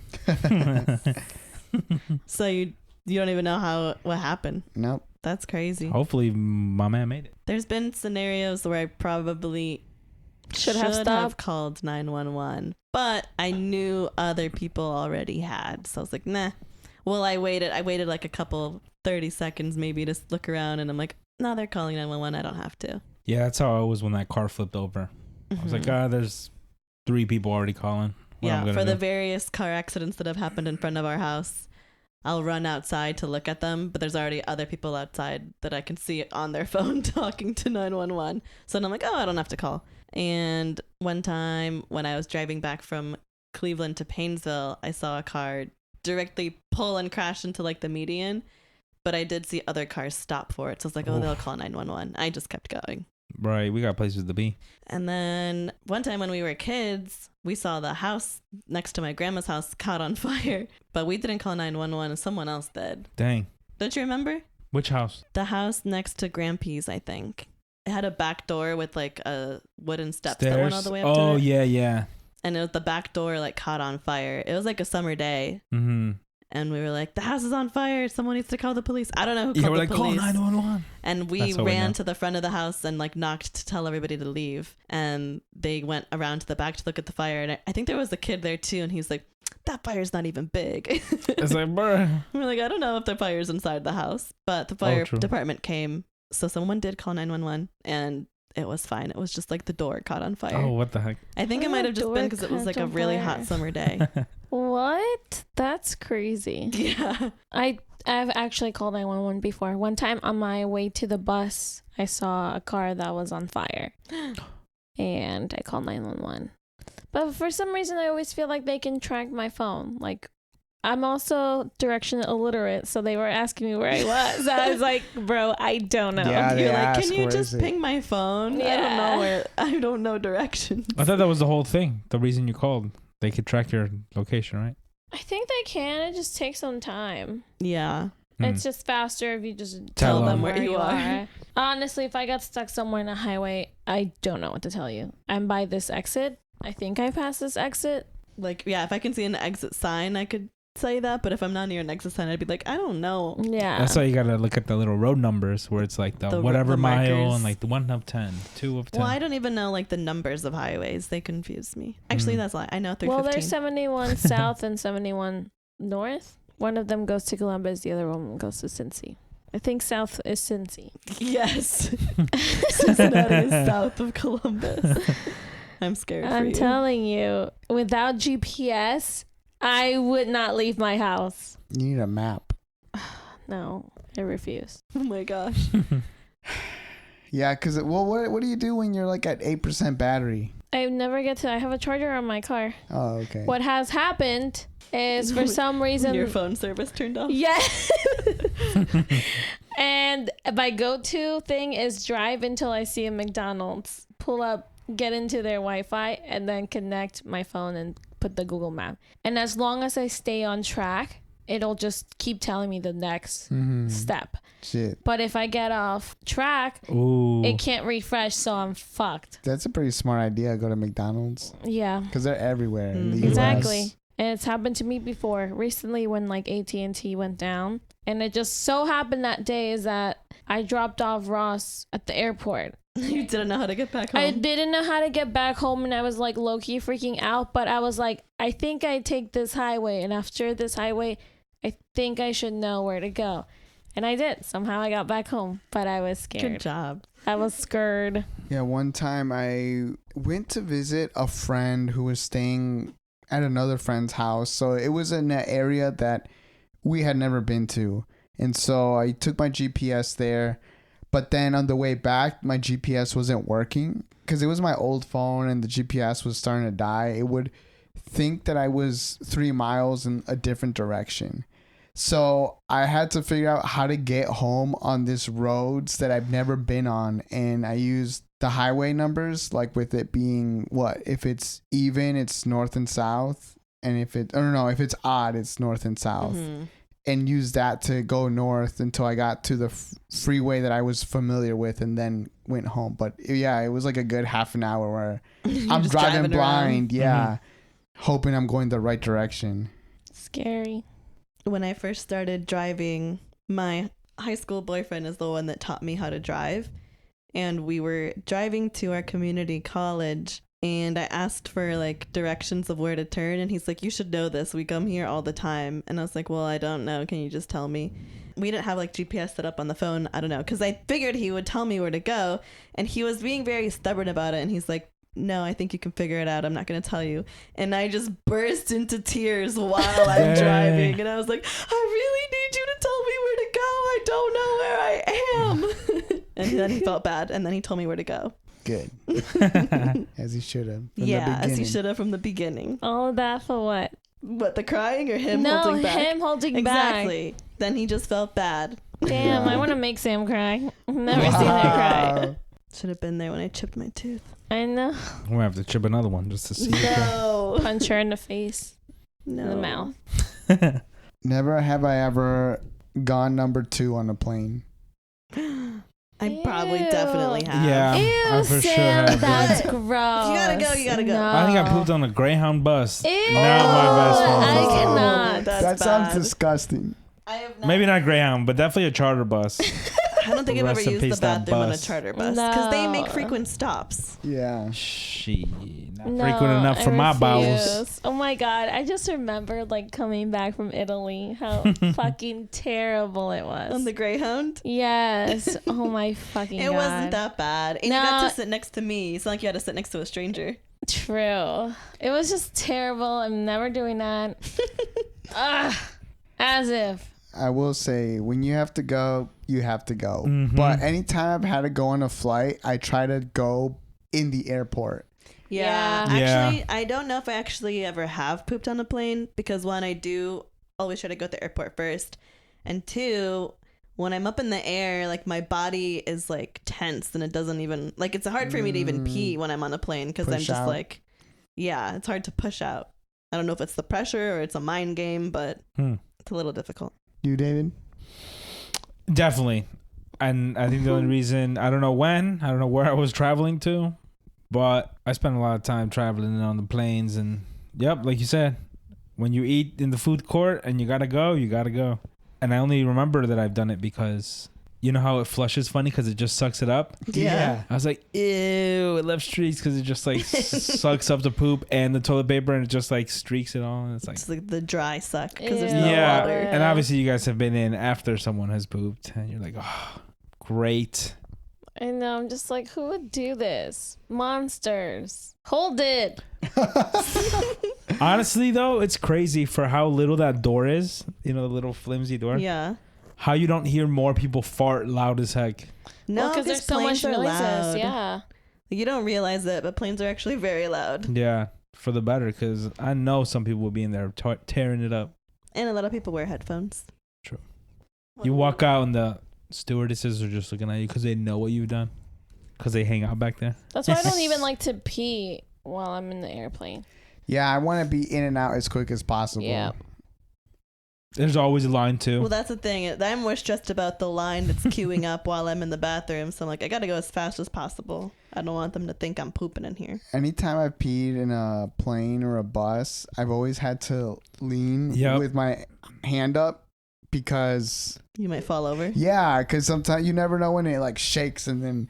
So you don't even know what happened. Nope. That's crazy. Hopefully my man made it. There's been scenarios where I probably Should have stopped. called 911, but I knew other people already had. So I was like, nah. Well, I waited like a couple 30 seconds maybe to look around, and I'm like, no, they're calling 911. I don't have to. Yeah, that's how I was when that car flipped over. I was like, there's 3 people already calling. Yeah, for the various car accidents that have happened in front of our house, I'll run outside to look at them, but there's already other people outside that I can see on their phone talking to 911. So then I'm like, oh, I don't have to call. And one time when I was driving back from Cleveland to Painesville, I saw a car directly pull and crash into like the median, but I did see other cars stop for it. So I was like, oh, they'll call 911. I just kept going. Right, we got places to be. And then one time when we were kids, we saw the house next to my grandma's house caught on fire, but we didn't call 911. Someone else did. Dang. Don't you remember? Which house? The house next to Grampy's, I think. It had a back door with like a wooden steps that went all the way up to it. Oh, yeah. And it was the back door like caught on fire. It was like a summer day. Mm-hmm. And we were like, the house is on fire. Someone needs to call the police. I don't know who called we're the like, police. call 911. And we ran to the front of the house and like knocked to tell everybody to leave. And they went around to the back to look at the fire. And I think there was a kid there too. And he's like, that fire's not even big. It's like, bruh. We're like, I don't know if the fire's inside the house. But the fire department came. So someone did call 911 and it was fine. It was just like the door caught on fire. Oh, what the heck? I think it might have just been because it was like a really hot summer day. What? That's crazy. Yeah. I've actually called 911 before. One time on my way to the bus, I saw a car that was on fire. And I called 911. But for some reason, I always feel like they can track my phone. Like, I'm also direction illiterate, so they were asking me where I was. I was like, bro, I don't know. Yeah, they You're like, ask, can you "Where just is it?" ping my phone? I don't know where. I don't know directions. I thought that was the whole thing. The reason you called, they could track your location, right? I think they can. It just takes some time. Yeah. It's just faster if you just Tell tell them them. where you are. Honestly, if I got stuck somewhere in a highway, I don't know what to tell you. I'm by this exit. I think I passed this exit. Like, yeah, if I can see an exit sign, I could say that. But if I'm not near an exit sign, I'd be like, I don't know. Yeah. That's why you gotta look at the little road numbers where it's like the whatever mile markers. and like the 1 of 10, 2 of 10. Well, I don't even know like the numbers of highways. They confuse me. Actually, that's a lie. I know 315. Well, there's 71 south and 71 north. One of them goes to Columbus. The other one goes to Cincy. I think south is Cincy. Yes. Cincinnati is south of Columbus. I'm scared for you. I'm telling you, without GPS, I would not leave my house. You need a map. No, I refuse. Oh my gosh. Yeah, because, well, what do you do when you're like at 8% battery? I never get to. I have a charger on my car. Oh, okay. What has happened is for some reason Your phone service turned off? Yeah. And my go-to thing is drive until I see a McDonald's, pull up, get into their Wi-Fi, and then connect my phone and put the Google map. And as long as I stay on track, it'll just keep telling me the next step. Shit. But if I get off track, Ooh. it can't refresh, so I'm fucked. That's a pretty smart idea. Go to McDonald's. Yeah. Because they're everywhere in the US. Exactly. And it's happened to me before recently when like AT&T went down, and it just so happened that day is that I dropped off Ross at the airport. You didn't know how to get back home? I didn't know how to get back home, and I was like low-key freaking out, but I was like, I think I take this highway, and after this highway I think I should know where to go. And I did. Somehow I got back home, but I was scared. Good job. I was scared. Yeah, one time I went to visit a friend who was staying at another friend's house. So it was in an area that we had never been to. And so I took my GPS there. But then on the way back, my GPS wasn't working because it was my old phone and the GPS was starting to die. It would think that I was 3 miles in a different direction. So I had to figure out how to get home on these roads that I've never been on. And I used the highway numbers, like with it being what? If it's even, it's north and south. And if if it's odd, it's north and south. Mm-hmm. And use that to go north until I got to the freeway that I was familiar with and then went home. But yeah, it was like a good half an hour where I'm driving blind. Yeah. Hoping I'm going the right direction. Scary. When I first started driving, my high school boyfriend is the one that taught me how to drive. And we were driving to our community college, and I asked for like directions of where to turn, and he's like, you should know this, we come here all the time. And I was like, well, I don't know, can you just tell me? We didn't have like GPS set up on the phone. I don't know, because I figured he would tell me where to go, and he was being very stubborn about it. And he's like, no, I think you can figure it out, I'm not going to tell you. And I just burst into tears while I'm driving, and I was like, I really need you to tell me where to go, I don't know where I am. And then he felt bad, and then he told me where to go. Good. As he should have. Yeah, as he should have from the beginning. All of that for what? But the crying or him No, holding back? him holding Exactly. Then he just felt bad. back. Damn, Yeah. I want to make Sam cry. I've never seen her cry. Should have been there when I chipped my tooth. I know. We're gonna have to chip another one just to see. No. Punch her in the face, No. in the mouth. Never have I ever gone number 2 on a plane. I probably Ew. definitely have. Yeah, Ew, I for sure Sam, have. that's What? gross. You gotta go, you gotta go. No. I think I pooped on a Greyhound bus. Ew, Not my best friend. I Oh, cannot. That's That sounds bad. disgusting. I have not. Maybe not Greyhound, but definitely a charter bus. I don't think I've ever Rest in used peace, the that bathroom on a bus. charter bus because they make No. frequent stops. Yeah. She not No, frequent enough I for my bowels. refuse. Oh my god, I just remembered like coming back from Italy, how fucking terrible it was. On the Greyhound? Yes. Oh my fucking It god. wasn't that bad. And No. you got to sit next to me. It's not like you had to sit next to a stranger. True. It was just terrible. I'm never doing that. Ugh. As if. I will say, when you have to go, you have to go. Mhm. But anytime I've had to go on a flight, I try to go in the airport. Yeah. Yeah. Actually, I don't know if I actually ever have pooped on a plane because one, I do always try to go to the airport first. And two, when I'm up in the air, like my body is like tense and it doesn't even, like it's hard for me to even pee when I'm on a plane because I'm Push just out. like, yeah, it's hard to push out. I don't know if it's the pressure or it's a mind game, but it's a little difficult. You, David? Definitely. And I think the only reason, I don't know when, I don't know where I was traveling to, but I spent a lot of time traveling on the planes. And yep, like you said, when you eat in the food court and you gotta go, you gotta go. And I only remember that I've done it because you know how it flushes funny because it just sucks it up? Yeah. I was like, ew, it left streaks because it just like sucks up the poop and the toilet paper and it just like streaks it all. And it's like, It's like the dry suck because there's Ew. no yeah. water. And obviously you guys have been in after someone has pooped and you're like, oh, great. I know. I'm just like, who would do this? Monsters. Hold it. Honestly, though, it's crazy for how little that door is. You know, the little flimsy door. Yeah. How you don't hear more people fart loud as heck. No, Because there's so planes much are noises. loud. Yeah. You don't realize it, but planes are actually very loud. Yeah, for the better, because I know some people will be in there tearing it up. And a lot of people wear headphones. True. You walk out and the stewardesses are just looking at you because they know what you've done. Because they hang out back there. That's why I don't even like to pee while I'm in the airplane. Yeah, I want to be in and out as quick as possible. Yeah. There's always a line, too. Well, that's the thing. I'm more stressed about the line that's queuing up while I'm in the bathroom. So I'm like, I got to go as fast as possible. I don't want them to think I'm pooping in here. Anytime I've peed in a plane or a bus, I've always had to lean with my hand up because... You might fall over. Yeah, because sometimes you never know when it like shakes and then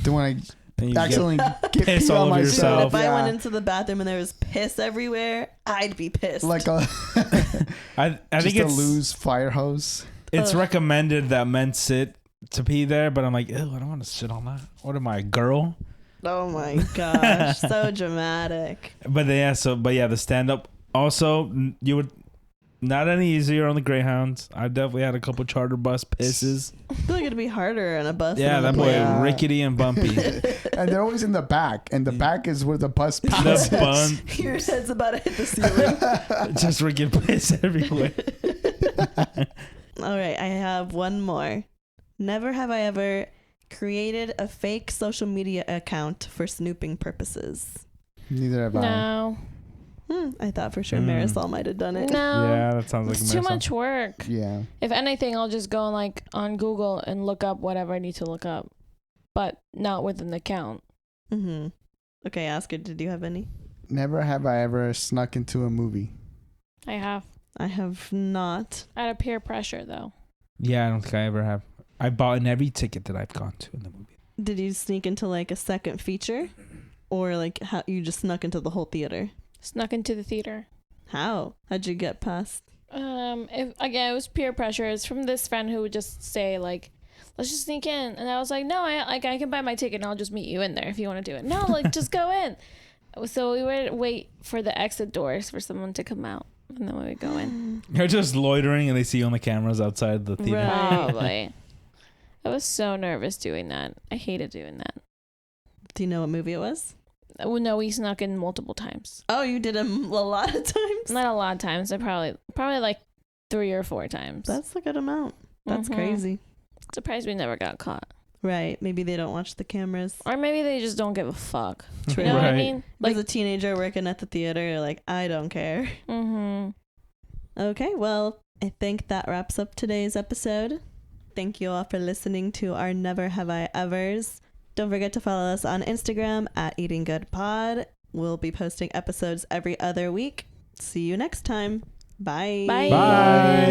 when And I accidentally get piss pee all on over myself. yourself. If I went into the bathroom and there was piss everywhere, I'd be pissed. Like a I just think a it's loose fire hose. It's recommended that men sit to pee there, but I'm like, ew, I don't want to sit on that. What am I, a girl? Oh my gosh, so dramatic. But the stand up. Also, you would not any easier on the Greyhounds. I definitely had a couple charter bus pisses. I feel like it'd be harder on a bus. Yeah, than on that a boy plane. rickety and bumpy. And they're always in the back, and the back is where the bus passes. The bun, Your head's about to hit the ceiling. just rickety piss everywhere. All right, I have one more. Never have I ever created a fake social media account for snooping purposes. Neither have I. No. I thought for sure Marisol might have done it. No. Yeah, that sounds like It's a too mess. much work. Yeah. If anything, I'll just go on Google and look up whatever I need to look up, but not with an account. Mm-hmm. Okay, Oscar, did you have any? Never have I ever snuck into a movie. I have. I have not. Out of peer pressure, though. Yeah, I don't think I ever have. I bought in every ticket that I've gone to in the movie. Did you sneak into like a second feature? Or like how you just snuck into the whole theater? Snuck into the theater. How? How'd you get past? It was peer pressure. It's from this friend who would just say like, let's just sneak in. And I was like, no, I can buy my ticket and I'll just meet you in there if you want to do it. No, like just go in. So we would wait for the exit doors for someone to come out. And then we would go in. You're just loitering and they see you on the cameras outside the theater. Right. Probably. I was so nervous doing that. I hated doing that. Do you know what movie it was? Well, no, we snuck in multiple times. Oh, you did a lot of times? Not a lot of times. I probably like 3 or 4 times. That's a good amount. That's Mhm. crazy. Surprised we never got caught. Right. Maybe they don't watch the cameras. Or maybe they just don't give a fuck. True. You know what I Right. mean? Like Like, a teenager working at the theater, you're like, I don't care. mm-hmm. Okay, well, I think that wraps up today's episode. Thank you all for listening to our Never Have I Evers. Don't forget to follow us on Instagram at Eating Good Pod. We'll be posting episodes every other week. See you next time. Bye. Bye. Bye.